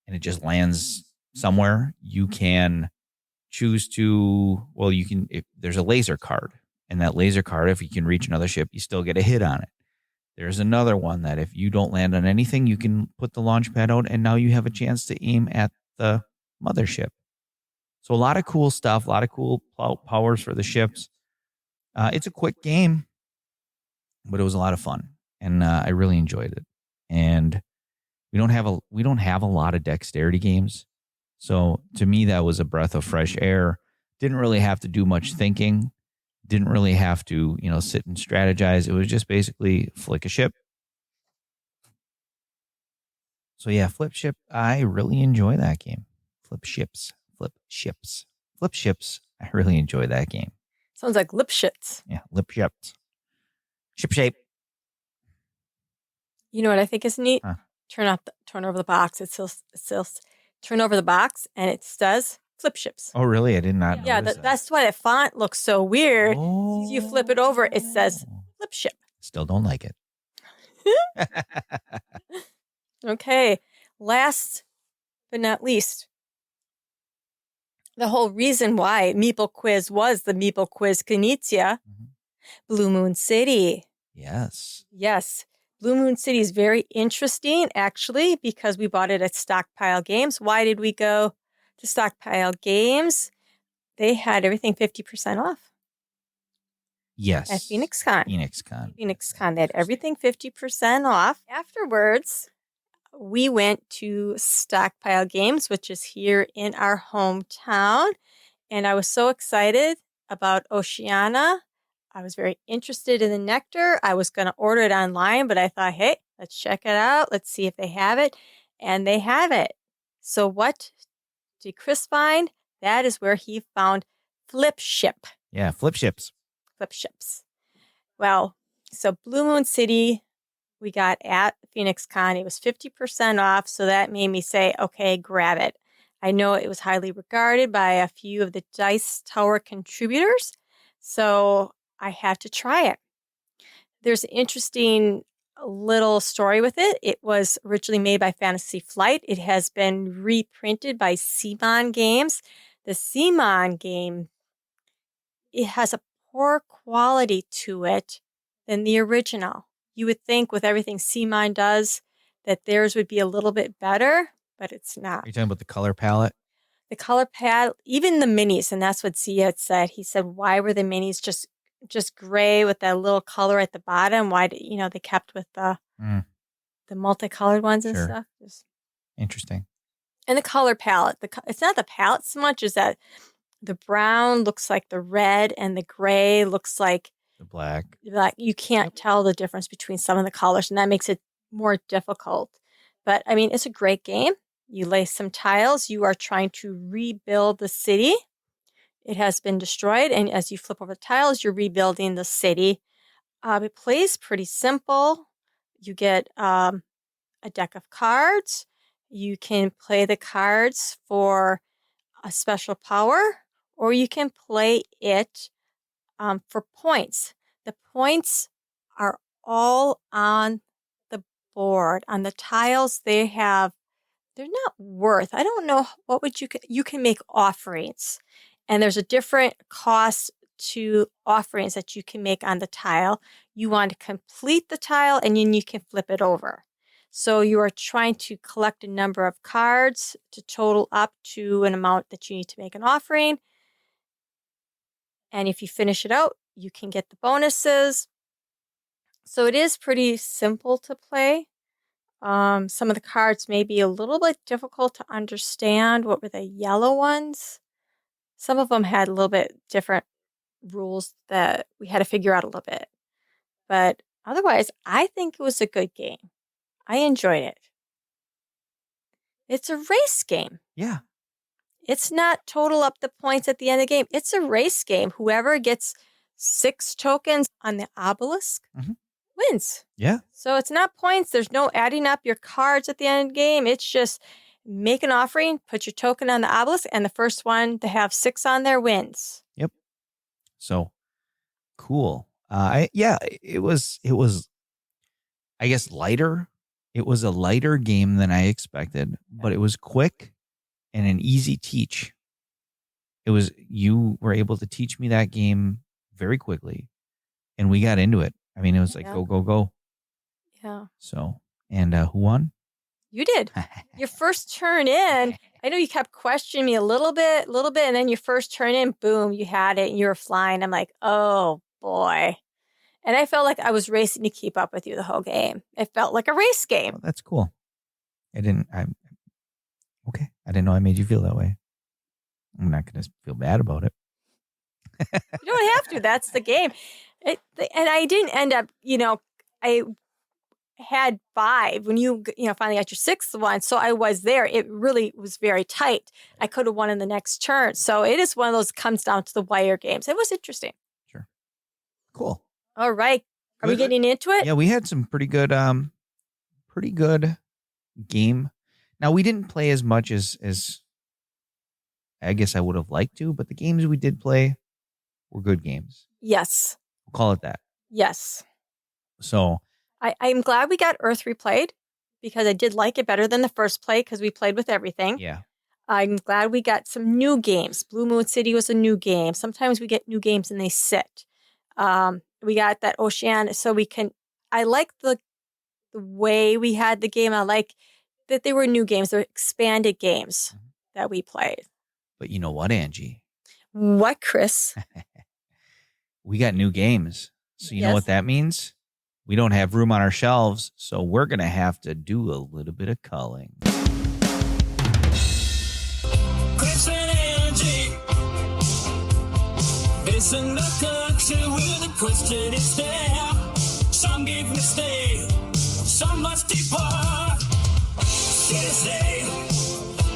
and it just lands somewhere, you can choose to, if there's a laser card, and that laser card, if you can reach another ship, you still get a hit on it. There's another one that if you don't land on anything, you can put the launch pad out, and now you have a chance to aim at the mothership. So a lot of cool stuff, a lot of cool powers for the ships. It's a quick game, but it was a lot of fun, and I really enjoyed it. And we don't have a lot of dexterity games, so to me that was a breath of fresh air. Didn't really have to do much thinking. Didn't really have to, sit and strategize. It was just basically flick a ship. So yeah, Flip Ship. I really enjoy that game. Flip ships. I really enjoy that game. Sounds like lip shits. Yeah, lip ships. Ship shape. You know what I think is neat? Huh. Turn over the box. It says turn over the box, and it says Flip Ships. Oh, really? I did not. Yeah, that's why the font looks so weird. Oh. You flip it over, it says Flip Ship. Still don't like it. Okay. Last but not least, the whole reason why Meeple Quiz was the Meeple Quiz Knizia, Blue Moon City. Yes. Yes. Blue Moon City is very interesting, actually, because we bought it at Stockpile Games. Why did we go to Stockpile Games? They had everything 50% off. Yes. At PhoenixCon. PhoenixCon. They had everything 50% off. Afterwards, we went to Stockpile Games, which is here in our hometown. And I was so excited about Oceania. I was very interested in the nectar. I was going to order it online, but I thought, hey, let's check it out. Let's see if they have it. And they have it. So what did Chris find? That is where he found Flip Ship. Yeah, Flip Ships. Flip Ships. Well, so Blue Moon City, we got at PhoenixCon. It was 50% off. So that made me say, okay, grab it. I know it was highly regarded by a few of the Dice Tower contributors. So I had to try it. there's an interesting little story with it. It was originally made by Fantasy Flight. It has been reprinted by Simon Games. The Simon game, it has a poor quality to it than the original. You would think with everything Simon does that theirs would be a little bit better, but it's not. Are you talking about the color palette? The color palette, even the minis, and that's what Zia had said. He said, why were the minis just gray with that little color at the bottom? Why did, they kept with the multicolored ones and Sure. stuff? Just, Interesting. and the color palette, it's not the palette so much as that the brown looks like the red and the gray looks like The black. you can't tell the difference between some of the colors, and that makes it more difficult. But I mean, it's a great game. You lay some tiles. You are trying to rebuild the city. It has been destroyed, and as you flip over the tiles, you're rebuilding the city. It plays pretty simple. You get a deck of cards. You can play the cards for a special power, or you can play it for points. The points are all on the board. On the tiles, they're not worth. I don't know what would you can make offerings, and there's a different cost to offerings that you can make on the tile. You want to complete the tile, and then you can flip it over. So you are trying to collect a number of cards to total up to an amount that you need to make an offering. And if you finish it out, you can get the bonuses. So it is pretty simple to play. Some of the cards may be a little bit difficult to understand. What were the yellow ones? Some of them had a little bit different rules that we had to figure out a little bit. But otherwise, I think it was a good game. I enjoyed it. It's a race game. Yeah. It's not total up the points at the end of the game. It's a race game. Whoever gets 6 tokens on the obelisk wins. Yeah. So it's not points. There's no adding up your cards at the end of the game. It's just make an offering, put your token on the obelisk, and the first one to have 6 on there wins. Yep. So cool. It was I guess lighter. It was a lighter game than I expected, but it was quick and an easy teach. You were able to teach me that game very quickly, and we got into it. I mean, it was like, go, go, go. Yeah. So, and who won? You did. Your first turn in, I know you kept questioning me a little bit, and then your first turn in, boom, you had it, and you were flying. I'm like, oh, boy. And I felt like I was racing to keep up with you the whole game. It felt like a race game. Well, that's cool. Okay. I didn't know I made you feel that way. I'm not going to feel bad about it. You don't have to. That's the game. And I didn't end up, I had 5 when you finally got your 6th one. So I was there. It really was very tight. I could have won in the next turn. So it is one of those comes down to the wire games. It was interesting. Sure. Cool. All right. Are we getting into it? Yeah, we had some pretty good game. Now, we didn't play as much as I guess I would have liked to, but the games we did play were good games. Yes. We'll call it that. Yes. So I'm glad we got Earth replayed because I did like it better than the first play because we played with everything. yeah. I'm glad we got some new games. Blue Moon City was a new game. Sometimes we get new games and they sit. We got that Ocean, so I like the way we had the game. I like that they were new games. They're expanded games that we played. But you know what, Angie? What, Chris? We got new games. So you know Yes. what that means? We don't have room on our shelves, so we're going to have to do a little bit of culling. Chris and Angie. It's in the country where the question is there. Some give me stay, some must depart. Should I stay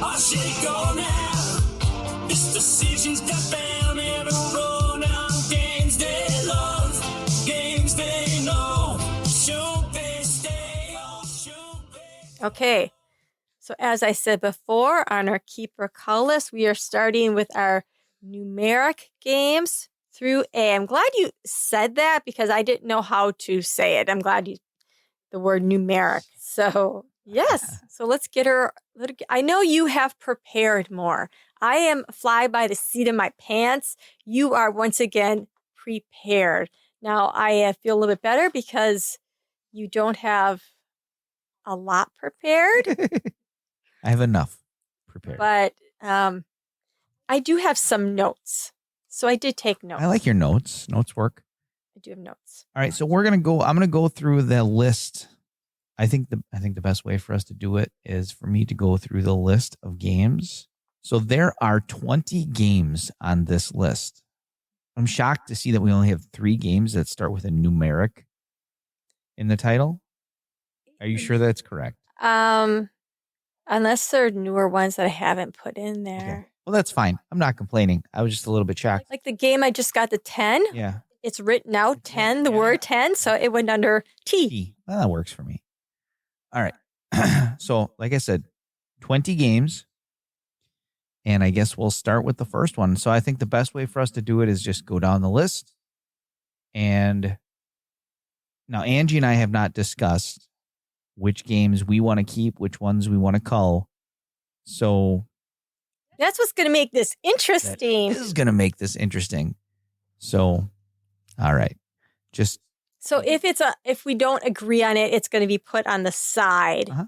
or should I go now? This decision's got bound every road on games they love, games they know. Should they stay or should they? Okay. So as I said before, on our Keeper Call list, we are starting with our numeric games through A. I'm glad you said that because I didn't know how to say it. I'm glad the word numeric. So, yes. So let's get her. I know you have prepared more. I am fly by the seat of my pants. You are once again prepared. Now, I feel a little bit better because you don't have a lot prepared. I have enough prepared. But I do have some notes. So I did take notes. I like your notes. Notes work. I do have notes. All right, so I'm gonna go through the list. I think the best way for us to do it is for me to go through the list of games. So there are 20 games on this list. I'm shocked to see that we only have 3 games that start with a numeric in the title. Are you sure that's correct? Unless there are newer ones that I haven't put in there. Okay. Well, that's fine. I'm not complaining. I was just a little bit shocked. Like the game I just got, the 10. Yeah. It's written out 10, the word 10, so it went under T. Well, that works for me. All right. So, like I said, 20 games. And I guess we'll start with the first one. So I think the best way for us to do it is just go down the list. And now Angie and I have not discussed which games we want to keep, which ones we want to cull. So that's what's going to make this interesting. This is going to make this interesting. So, all right. So if we don't agree on it, it's going to be put on the side. Uh-huh.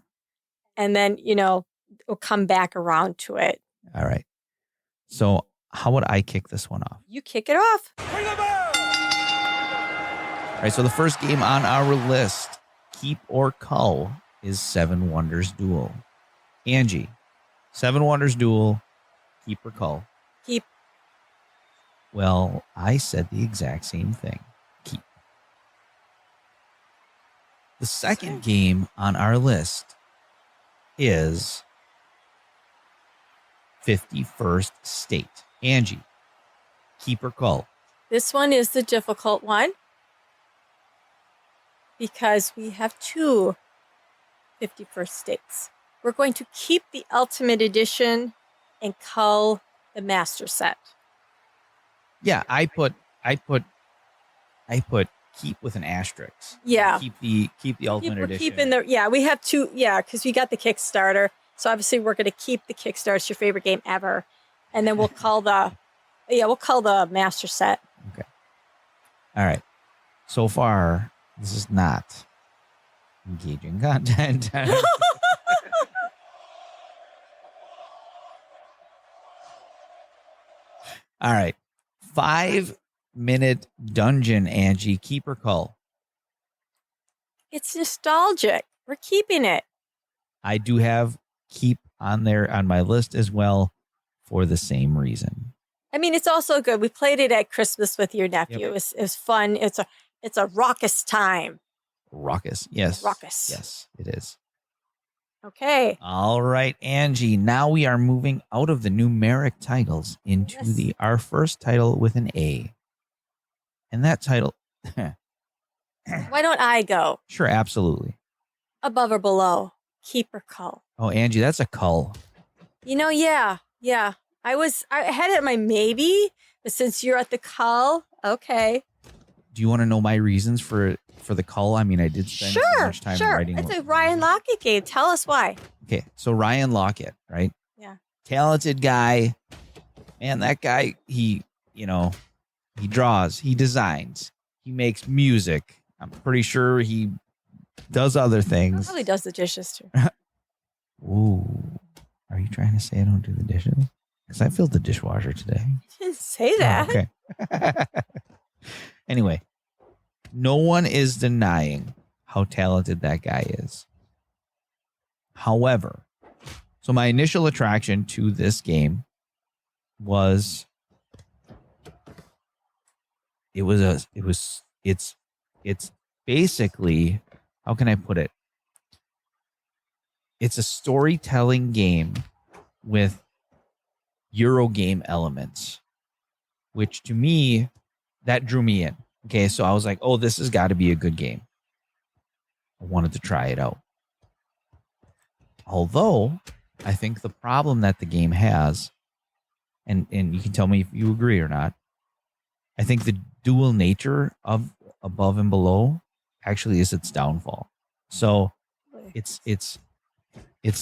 And then, we'll come back around to it. All right. So how would I kick this one off? You kick it off. All right. So the first game on our list, keep or cull, is Seven Wonders Duel. Angie, Seven Wonders Duel, keep or cull? Keep. Well, I said the exact same thing. Keep. The second game on our list is 51st State. Angie, keep or cull? This one is the difficult one because we have 2 51st States. We're going to keep the Ultimate Edition and cull the Master Set. Yeah, I put keep with an asterisk. Yeah. Keep the Ultimate Edition. We have 2, because we got the Kickstarter. So obviously we're going to keep the Kickstarter. It's your favorite game ever. And then we'll call the Master Set. Okay. All right. So far, this is not engaging content. All right. 5-minute dungeon, Angie. Keep or cull? It's nostalgic. We're keeping it. I do have keep on there on my list as well for the same reason. I mean, it's also good. We played it at Christmas with your nephew. Yep. It was fun. It's a raucous time. Raucous. Yes. Raucous. Yes, it is. Okay. All right, Angie. Now we are moving out of the numeric titles into our first title with an A. And that title. Why don't I go? Sure, absolutely. Above or below? Keep or cull? Oh, Angie, that's a cull. Yeah. I had it at my maybe, but since you're at the cull, okay. Do you want to know my reasons for the cull? I mean, I did spend so much time writing. It's a Ryan Lockett game. Tell us why. Okay, so Ryan Lockett, right? Yeah. Talented guy. Man, that guy, he draws, he designs, he makes music. I'm pretty sure he does other things. Probably does the dishes too. Ooh, are you trying to say I don't do the dishes? Because I filled the dishwasher today. I didn't say that. Oh, okay. Anyway, no one is denying how talented that guy is. However, so my initial attraction to this game was it's basically, how can I put it? It's a storytelling game with Eurogame elements, which to me, that drew me in. Okay, so I was like, oh, this has got to be a good game. I wanted to try it out. Although, I think the problem that the game has, and you can tell me if you agree or not, I think the dual nature of above and below actually is its downfall. So it's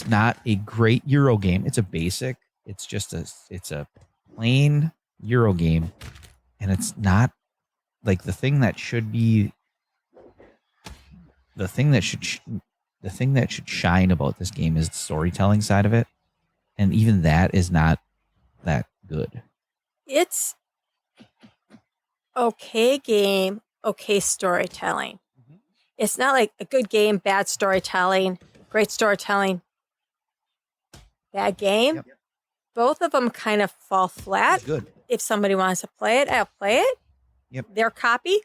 not a great Euro game. It's a basic. It's a plain Euro game, and it's not like the thing that should shine about this game is the storytelling side of it, and even that is not that good. It's okay game, okay storytelling. It's not like a good game, bad storytelling, great storytelling, bad game. Yep. Both of them kind of fall flat. It's good. If somebody wants to play it, I'll play it. Yep. Their copy.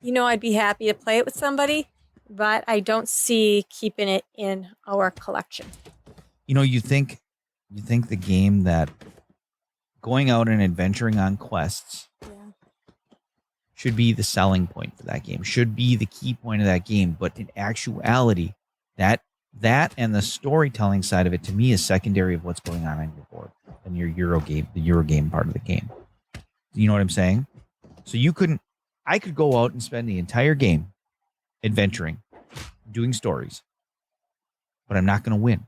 I'd be happy to play it with somebody, but I don't see keeping it in our collection. You think the game that going out and adventuring on quests should be the selling point for that game, should be the key point of that game. But in actuality, that and the storytelling side of it to me is secondary of what's going on your board and your Euro game, the Euro game part of the game. You know what I'm saying? So I could go out and spend the entire game adventuring, doing stories, but I'm not going to win.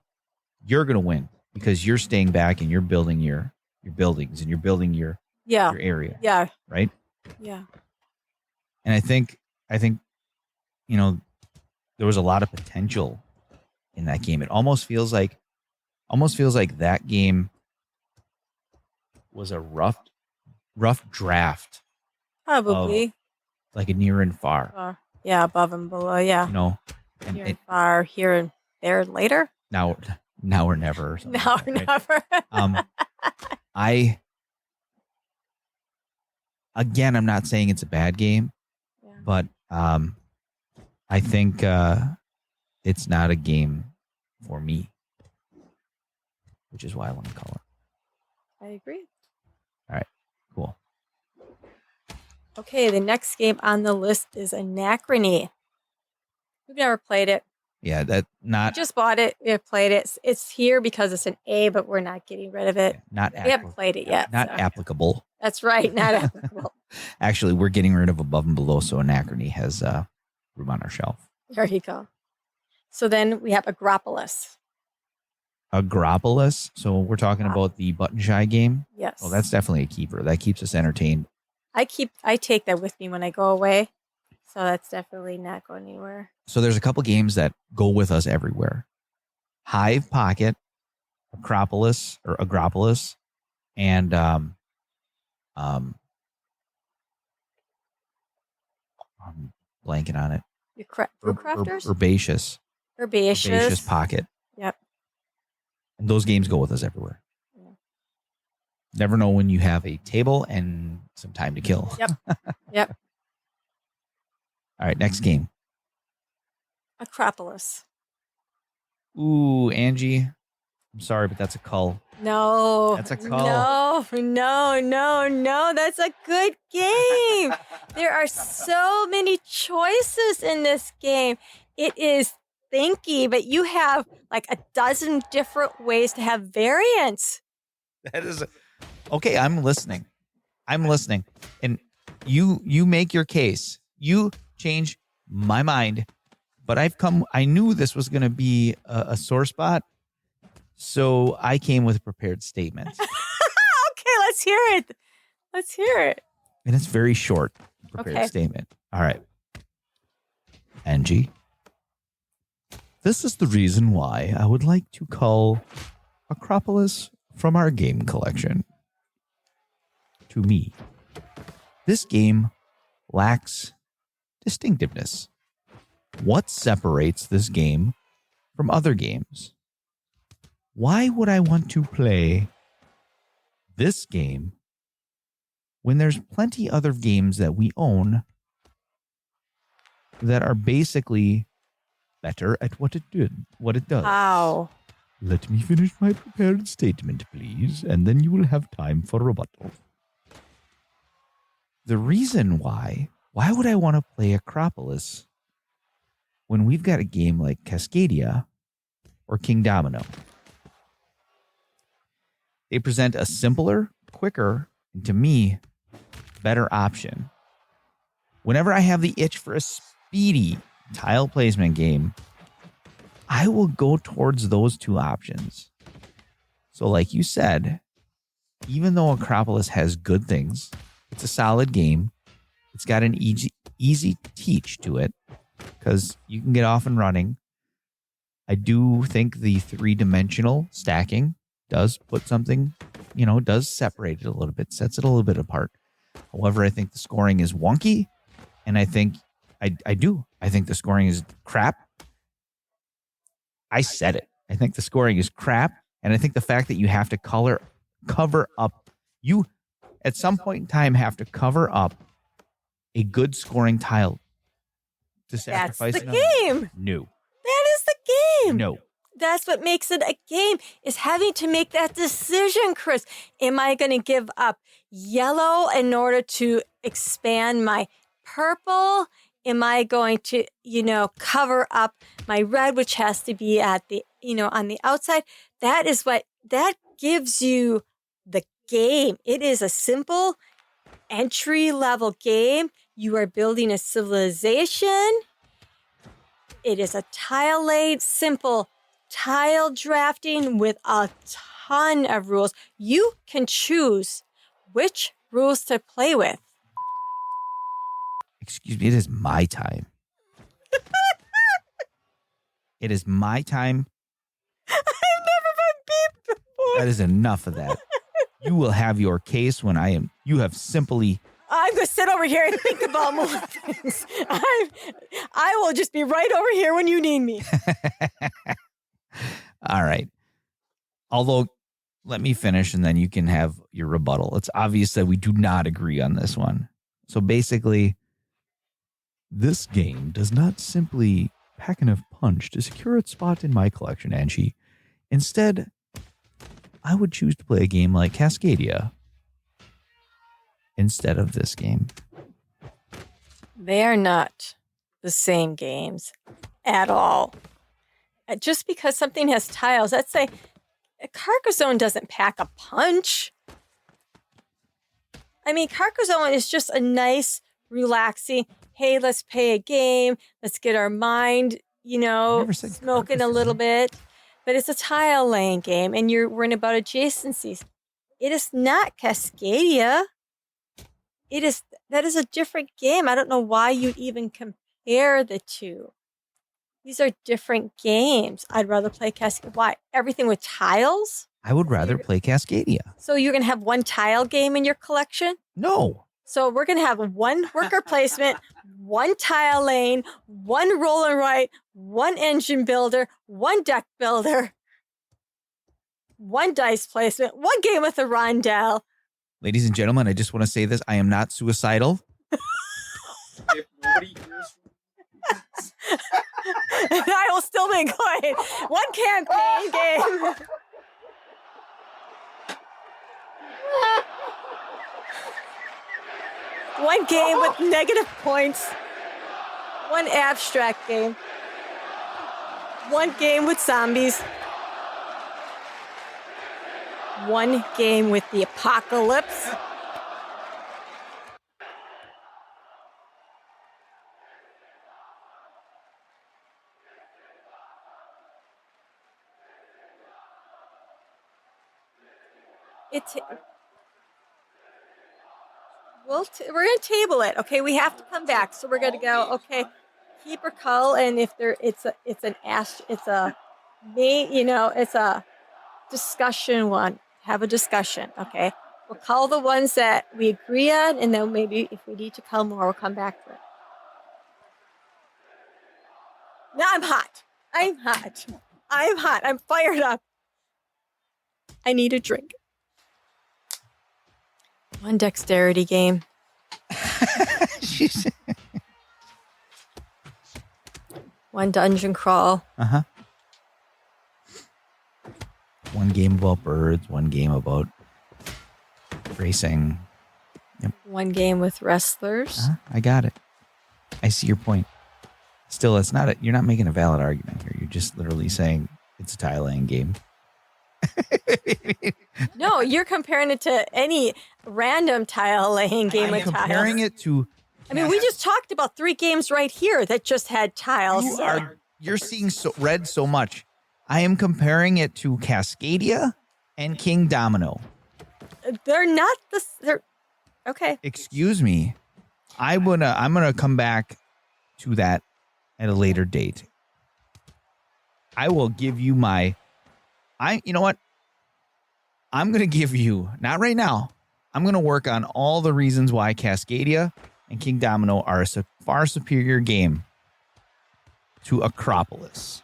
You're going to win because you're staying back and you're building your buildings and you're building your area. Yeah. Right? Yeah. And I think there was a lot of potential in that game. It almost feels like that game was a rough draft. Probably. Like a near and far. Above and below, yeah. And Here and far, here and there later. Now or never. Or something Now like or that, never. I'm not saying it's a bad game, but I think it's not a game for me, which is why I want to call it. I agree. All right, cool. Okay, the next game on the list is Anachrony. We've never played it. Yeah, We just bought it. We've played it. It's here because it's an A, but we're not getting rid of it. We haven't played it yet. Not applicable. That's right, not applicable. Actually, we're getting rid of Above and Below, so Anachrony has room on our shelf. There you go. So then we have Agropolis. Agropolis? So we're talking about the button shy game? Yes. Oh, that's definitely a keeper. That keeps us entertained. I take that with me when I go away. So that's definitely not going anywhere. So there's a couple games that go with us everywhere. Hive Pocket, Agropolis, and I'm blanking on it. Brew Crafters? Herbaceous Pocket. Yep. And those games go with us everywhere. Yeah. Never know when you have a table and some time to kill. Yep. All right, next game. Acropolis. Ooh, Angie. I'm sorry, but that's a cull. No. That's a cull. No. That's a good game. There are so many choices in this game. It is thinky, but you have like a dozen different ways to have variants. That is okay. I'm listening. And you make your case. You change my mind, but I knew this was going to be a sore spot. So I came with a prepared statement. Okay, let's hear it. And it's very short, prepared statement. All right. Angie, this is the reason why I would like to cull Acropolis from our game collection. To me, this game lacks distinctiveness. What separates this game from other games? Why would I want to play this game when there's plenty other games that we own that are basically better at what it does? Wow. Let me finish my prepared statement, please, and then you will have time for rebuttal. The reason why would I want to play Acropolis when we've got a game like Cascadia or King Domino? They present a simpler, quicker, and to me, better option. Whenever I have the itch for a speedy tile placement game, I will go towards those two options. So like you said, even though Acropolis has good things, it's a solid game. It's got an easy teach to it because you can get off and running. I do think the 3-dimensional stacking does put something, does separate it a little bit, sets it a little bit apart. However, I think the scoring is wonky, and I think I think the scoring is crap. I said it. I think the scoring is crap, and I think the fact that you have to cover up, you at some point in time have to cover up a good scoring tile to sacrifice. That's the game. No. That is the game. No. That's what makes it a game, is having to make that decision, Chris. Am I going to give up yellow in order to expand my purple? Am I going to, cover up my red, which has to be at the, on the outside? That gives you the game. It is a simple entry-level game. You are building a civilization. It is a tile-laid, simple tile drafting with a ton of rules. You can choose which rules to play with. Excuse me, it is my time. It is my time. I've never been beeped before. That is enough of that. You will have your case when you have simply... I'm going to sit over here and think about more things. I will just be right over here when you need me. All right. Although, let me finish and then you can have your rebuttal. It's obvious that we do not agree on this one. So basically, this game does not simply pack enough punch to secure its spot in my collection, Angie. Instead, I would choose to play a game like Cascadia instead of this game. They are not the same games at all. Just because something has tiles, let's say Carcassonne doesn't pack a punch. I mean, Carcassonne is just a nice, relaxing, hey, let's play a game. Let's get our mind, smoking a little bit. But it's a tile laying game, and you're worrying about adjacencies. It is not Cascadia. That is a different game. I don't know why you'd even compare the two. These are different games. I'd rather play Cascadia. Why? Everything with tiles? I would rather play Cascadia. So you're going to have one tile game in your collection? No. So we're going to have one worker placement, one tile lane, one roll and write, one engine builder, one deck builder, one dice placement, one game with a rondelle. Ladies and gentlemen, I just want to say this. I am not suicidal. If nobody hears And I will still be going. One campaign game. One game with negative points. One abstract game. One game with zombies. One game with the apocalypse. We're going to table it. Okay, we have to come back. So we're going to go. Okay, keep or cull, and if it's a discussion one. Have a discussion. Okay, we'll cull the ones that we agree on, and then maybe if we need to cull more, we'll come back to it. Now I'm hot. I'm fired up. I need a drink. One dexterity game. One dungeon crawl. Uh-huh. One game about birds, one game about racing. Yep. One game with wrestlers. I got it. I see your point. Still, you're not making a valid argument here. You're just literally saying it's a tile laying game. No, you're comparing it to any. random tile laying game I'm with comparing tiles. it to. I mean, we just talked about 3 games right here that just had tiles. You're seeing red so much. I am comparing it to Cascadia and King Domino. They're not the. They're okay. Excuse me. I'm gonna come back to that at a later date. I will give you you know what? I'm gonna give you, not right now. I'm gonna work on all the reasons why Cascadia and King Domino are a far superior game to Acropolis.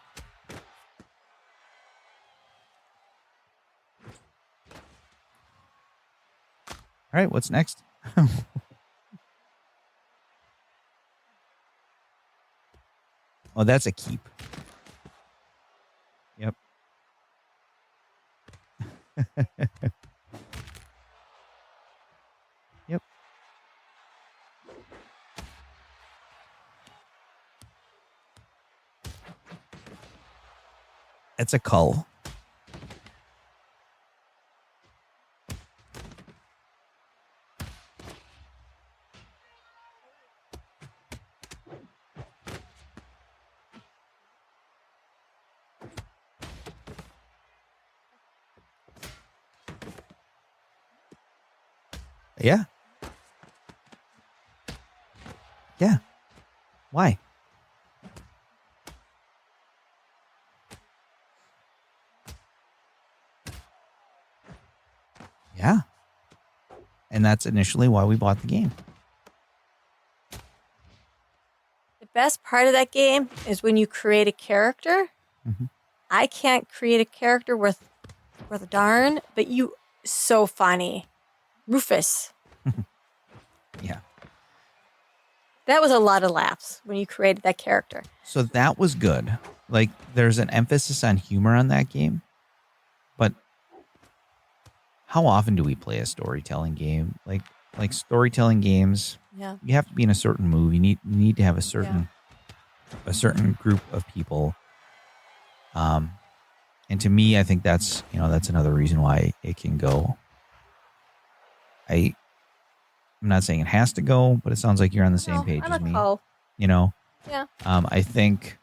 All right, what's next? Oh, that's a keep. Yep. Yep. It's a cull. Yeah. Yeah. Why? Yeah. And that's initially why we bought the game. The best part of that game is when you create a character. Mm-hmm. I can't create a character worth a darn, but you so funny. Rufus. Yeah. That was a lot of laughs when you created that character. So that was good. Like, there's an emphasis on humor on that game. But how often do we play a storytelling game? Like storytelling games, Yeah. you have to be in a certain mood. You need to have a certain group of people. And to me, I think that's another reason why it can go. I'm not saying it has to go, but it sounds like you're on the same page as me. You know? Yeah. I think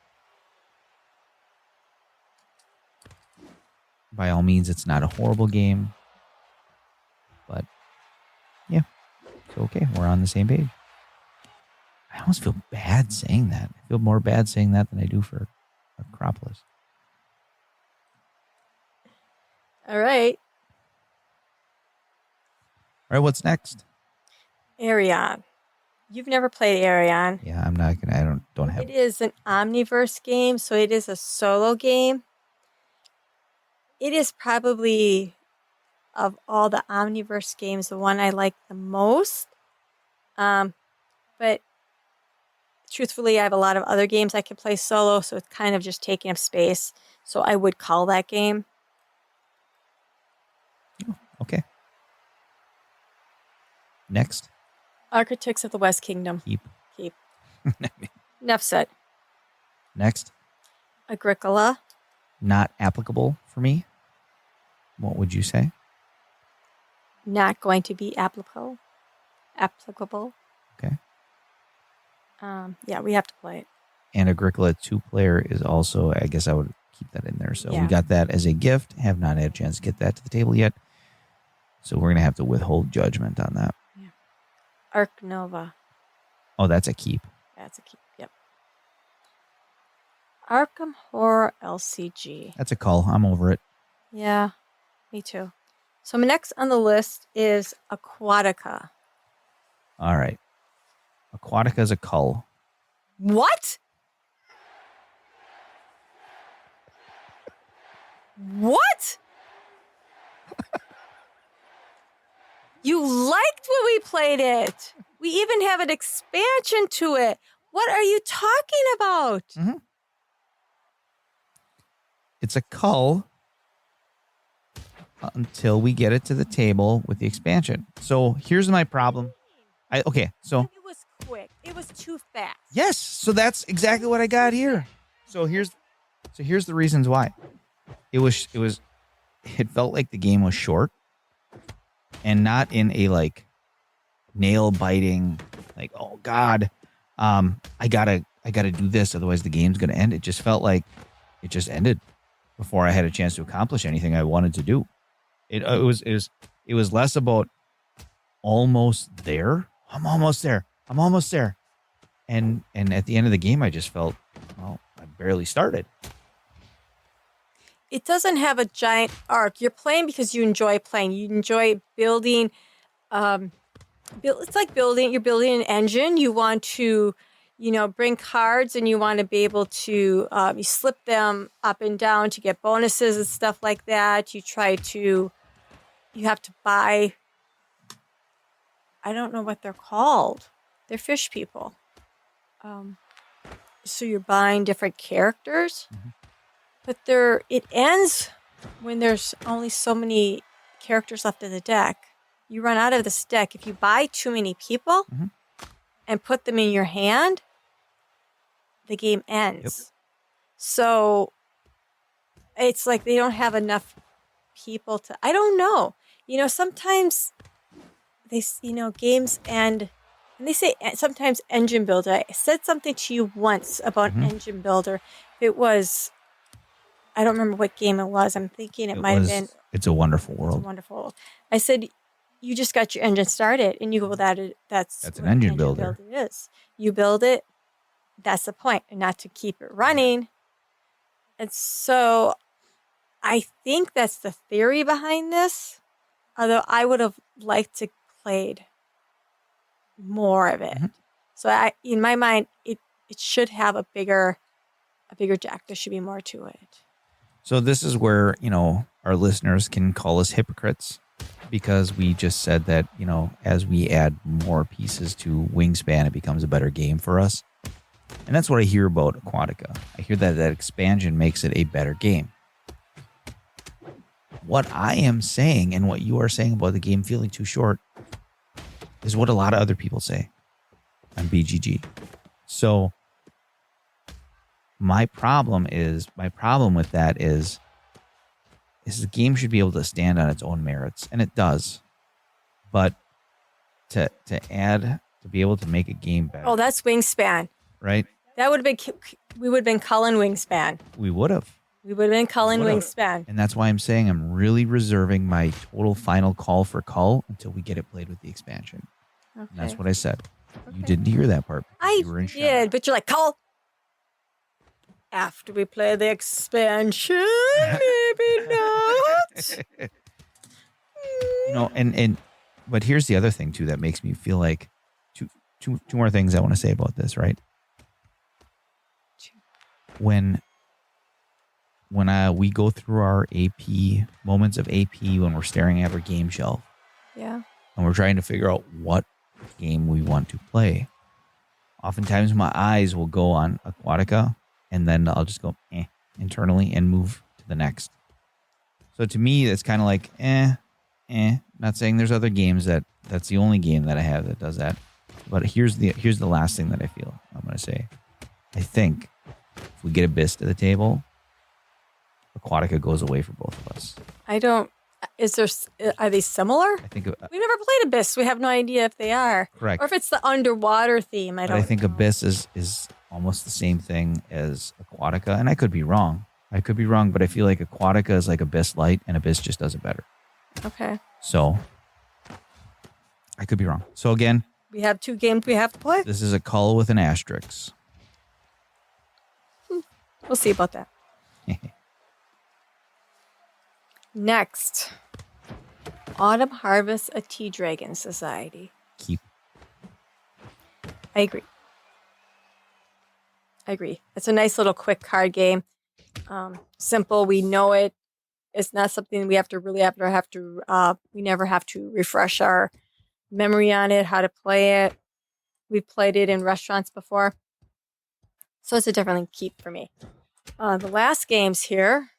by all means, it's not a horrible game, but yeah, it's okay. We're on the same page. I almost feel bad saying that. I feel more bad saying that than I do for Acropolis. All right. All right, what's next? Arion. You've never played Arion. Yeah, I'm not gonna. I don't have. It is an Omniverse game, so it is a solo game. It is probably, of all the Omniverse games, the one I like the most. But truthfully, I have a lot of other games I can play solo, so it's kind of just taking up space. So I would call that game. Oh, okay. Next. Architects of the West Kingdom. Keep. Enough said. Next. Agricola. Not applicable for me. What would you say? Not going to be applicable. Okay. Yeah, we have to play it. And Agricola 2-player is also, I guess I would keep that in there. So Yeah. we got that as a gift. Have not had a chance to get that to the table yet. So we're going to have to withhold judgment on that. Yeah. Arc Nova. Oh, that's a keep. That's a keep. Yep. Arkham Horror LCG. That's a call. I'm over it. Yeah, me too. So next on the list is Aquatica. All right. Aquatica is a cull. What? What? You liked when we played it. We even have an expansion to it. What are you talking about? Mm-hmm. It's a cull until we get it to the table with the expansion. So here's my problem. It was quick. It was too fast. Yes, so that's exactly what I got here. So here's the reasons why. It felt like the game was short. and not in a like nail biting, like, oh God, I gotta do this, otherwise the game's gonna end. It just felt like it just ended before I had a chance to accomplish anything I wanted to do. It was less about almost there. I'm almost there. And at the end of the game, I just felt, well, I barely started. It doesn't have a giant arc. You're playing because you enjoy playing. You enjoy building. It's like building. You're building an engine. You want to, bring cards, and you want to be able to. You slip them up and down to get bonuses and stuff like that. You have to buy. I don't know what they're called. They're fish people. So you're buying different characters. Mm-hmm. But it ends when there's only so many characters left in the deck. You run out of this deck. If you buy too many people Mm-hmm. and put them in your hand, the game ends. Yep. So it's like they don't have enough people to... I don't know. Sometimes games end... And they say sometimes engine builder. I said something to you once about Mm-hmm. engine builder. It was... I don't remember what game it was. I'm thinking it might have been... It's a Wonderful It's World. Wonderful. I said, you just got your engine started. And you go, well, that's an what engine builder. is. You build it. That's the point. And not to keep it running. And so I think that's the theory behind this. Although I would have liked to played more of it. Mm-hmm. So in my mind, it should have a bigger deck. There should be more to it. So this is where, our listeners can call us hypocrites, because we just said that, as we add more pieces to Wingspan, it becomes a better game for us. And that's what I hear about Aquatica. I hear that expansion makes it a better game. What I am saying, and what you are saying about the game feeling too short, is what a lot of other people say on BGG. So my problem with that is the game should be able to stand on its own merits, and it does. But to be able to make a game better. Oh, that's Wingspan. Right? That would have been, we would have been calling Wingspan. We would have. We would have been calling Wingspan. And that's why I'm saying I'm really reserving my total final call for Cull until we get it played with the expansion. Okay. And that's what I said. Okay. You didn't hear that part. You were in shock. did, but you're like, call. After we play the expansion, maybe not. But here's the other thing too that makes me feel like two more things I want to say about this, right? When we go through our AP moments of AP when we're staring at our game shelf, Yeah. and we're trying to figure out what game we want to play, oftentimes my eyes will go on Aquatica, and then I'll just go internally and move to the next. So to me, it's kind of like Not saying there's other games that's the only game that I have that does that. But here's the last thing that I feel I'm going to say. I think if we get Abyss to the table, Aquatica goes away for both of us. Are they similar? I think We've never played Abyss. We have no idea if they are. Correct. Or if it's the underwater theme. I think know. Abyss is almost the same thing as Aquatica, and I could be wrong. But I feel like Aquatica is like Abyss Light, and Abyss just does it better. Okay. So I could be wrong. So again, We have 2 games we have to play. this is a call with an asterisk. We'll see about that. Next, Autumn Harvest, a Tea Dragon Society. Keep. I agree. It's a nice little quick card game. Simple. We know it. It's not something we we never have to refresh our memory on it, how to play it. We've played it in restaurants before. So it's a definitely keep for me. The last games here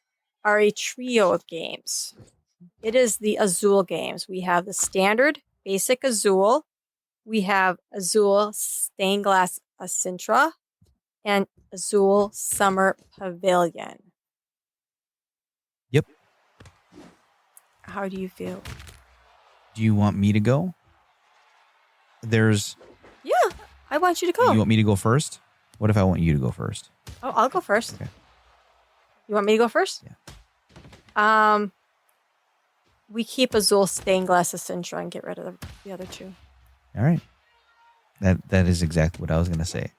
are a trio of games. It is the Azul games. We have the standard basic Azul. We have Azul Stained Glass Acintra and Azul Summer Pavilion. Yep. How do you feel? Do you want me to go? There's. Yeah, I want you to go. You want me to go first? What if I want you to go first? Oh, I'll go first. Okay. You want me to go first? Yeah. We keep Azul stained glass essential and get rid of the other two. All right. That is exactly what I was going to say.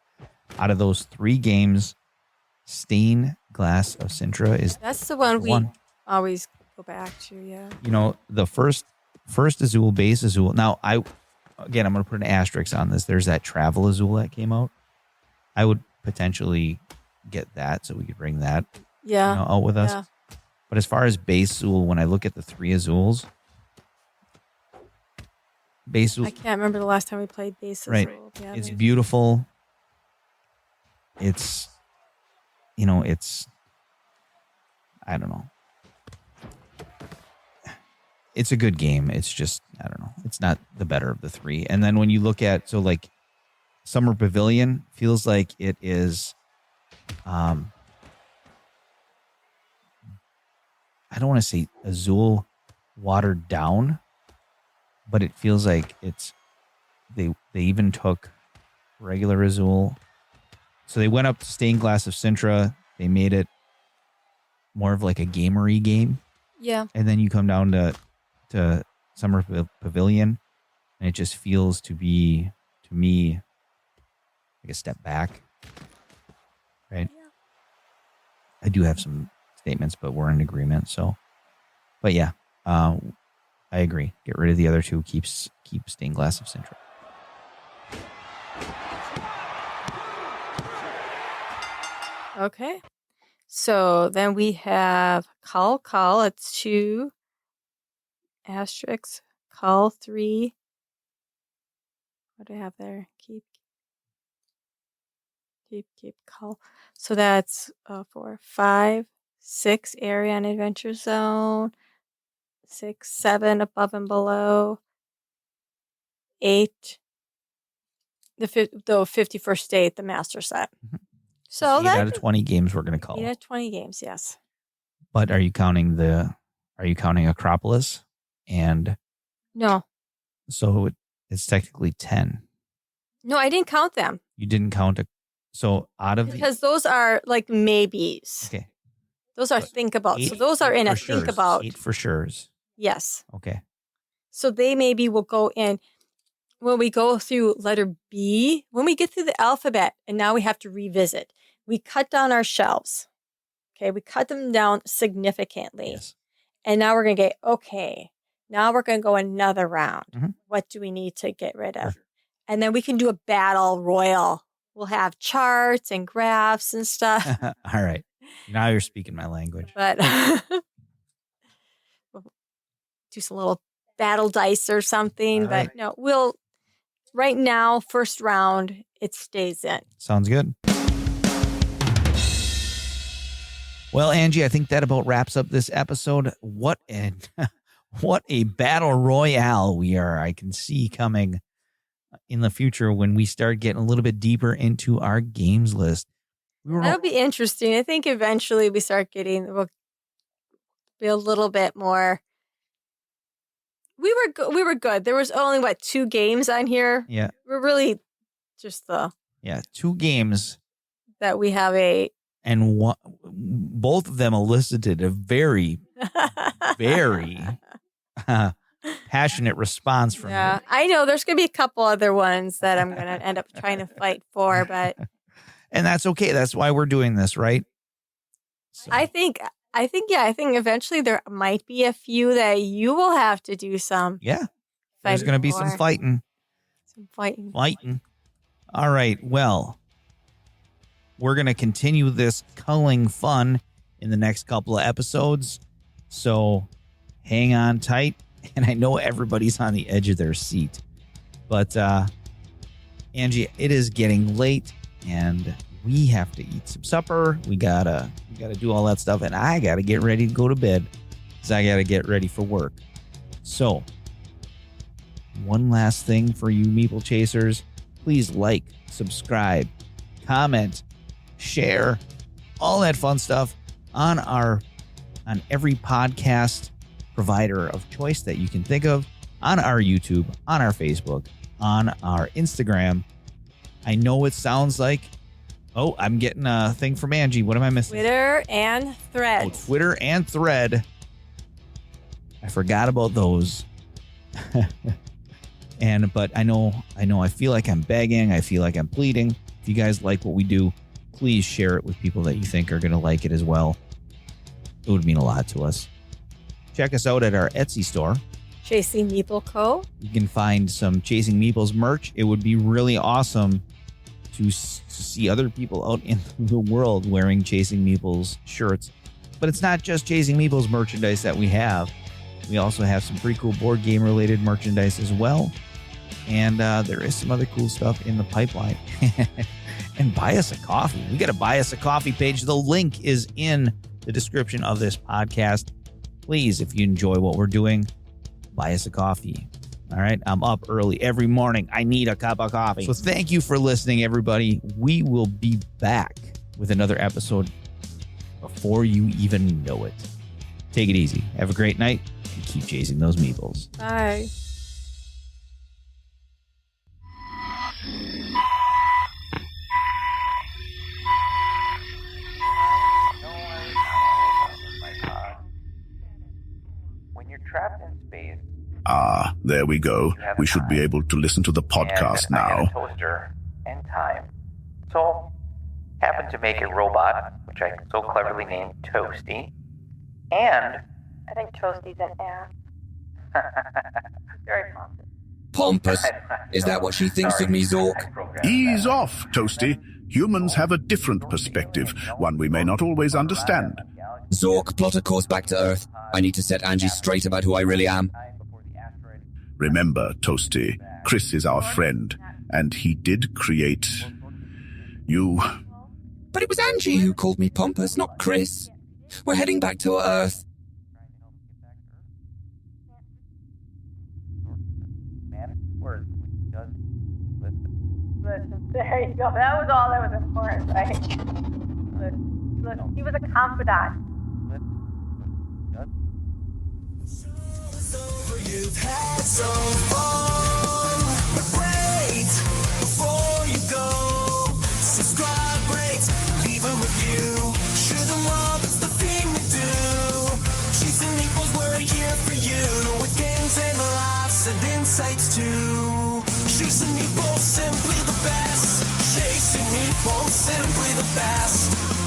Out of those 3 games, Stained Glass of Sintra is That's the one we one. always go back to, yeah. You know, the first Azul, base Azul. Now, I'm going to put an asterisk on this. There's that Travel Azul that came out. I would potentially get that so we could bring that Yeah. out with us. Yeah. But as far as base Azul, when I look at the 3 Azuls, base Azul, I can't remember the last time we played base right. Azul. Yeah, It's maybe. beautiful. It's, it's, I don't know. It's a good game. It's just, I don't know. It's not the better of the 3. And then when you look at, so like Summer Pavilion feels like it is, I don't want to say Azul watered down, but it feels like it's they even took regular Azul. So they went up to Stained Glass of Sintra. They made it more of like a gamery game. Yeah. And then you come down to Summer Pavilion, and it just feels to me like a step back. Right? Yeah. I do have some statements, but we're in agreement. So, but yeah, I agree. Get rid of the other 2. Keep Stained Glass of Sintra. Okay. So then we have call. It's 2 asterisks. Call 3. What do I have there? Keep call. So that's 4, 5, 6 area and adventure zone. 6, 7 above and below. 8 the 51st state, the master set. Mm-hmm. So 8 that out of 20 games we're going to call. 8 out of 20 games, yes. But are you counting Acropolis? And No. so it's technically 10. No, I didn't count them. You didn't count so out of Because those are like maybes. Okay. Those are think about. 8 So those are in a for think sures. about. 8 for sure's. Yes. Okay. So they maybe will go in when we go through letter B, when we get through the alphabet, and now we have to revisit. We cut down our shelves. Okay. We cut them down significantly. Yes. And now we're going to get, okay, now we're going to go another round. Mhm. What do we need to get rid of? Sure. And then we can do a battle royal. We'll have charts and graphs and stuff. All right. Now you're speaking my language. But we'll do some little battle dice or something. All right. But no, right now, first round, it stays in. Sounds good. Well, Angie, I think that about wraps up this episode. What a battle royale we are. I can see coming in the future when we start getting a little bit deeper into our games list. That'll be interesting. I think eventually we'll be a little bit more. We were good. There was only 2 games on here. Yeah. We're really just 2 games that we have and both of them elicited a very, very passionate response from you. I know there's going to be a couple other ones that I'm going to end up trying to fight for, but and that's okay. That's why we're doing this, right? So. I think eventually there might be a few that you will have to do some. Yeah. There's going to be some fighting. Fighting. All right. Well, we're going to continue this culling fun in the next couple of episodes. So hang on tight. And I know everybody's on the edge of their seat. But, Angie, it is getting late and we have to eat some supper. We gotta do all that stuff. And I got to get ready to go to bed because I got to get ready for work. So one last thing for you Meeple Chasers. Please like, subscribe, comment, share, all that fun stuff on every podcast provider of choice that you can think of. on our YouTube, on our Facebook, on our Instagram. I know it sounds like, oh, I'm getting a thing from Angie. What am I missing? Twitter and Thread. Oh, Twitter and Thread. I forgot about those. But I feel like I'm begging. I feel like I'm pleading. If you guys like what we do, please share it with people that you think are going to like it as well. It would mean a lot to us. Check us out at our Etsy store. Chasing Meeple Co. You can find some Chasing Meeples merch. It would be really awesome to see other people out in the world wearing Chasing Meeples shirts. But it's not just Chasing Meeples merchandise that we have. We also have some pretty cool board game related merchandise as well. And there is some other cool stuff in the pipeline. And buy us a coffee. We got a buy us a coffee page. The link is in the description of this podcast. Please, if you enjoy what we're doing, buy us a coffee. All right. I'm up early every morning. I need a cup of coffee. So thank you for listening, everybody. We will be back with another episode before you even know it. Take it easy. Have a great night and keep chasing those meeples. Bye. When you're trapped in space, Ah, there we go. We should be able to listen to the podcast and I now. got a toaster and time. So, happened to make a robot, which I so cleverly named Toasty. And I think Toasty's an ass. very pompous. Pompous? Is that what she thinks of me, Zork? Ease off, Toasty. Humans have a different perspective, one we may not always understand. Zork, plot a course back to Earth. I need to set Angie straight about who I really am. Remember, Toasty, Chris is our friend, and he did create you. But it was Angie who called me pompous, not Chris. We're heading back to Earth. There you go. That was all that was important, right? Listen, he was a confidant. You've had some fun, but wait, before you go, subscribe, rate, leave a review, share them all, that's the thing to do. Chasing Meeples, we're here for you, with games and laughs and insights too. Chasing Meeples, simply the best. Chasing Meeples, simply the best.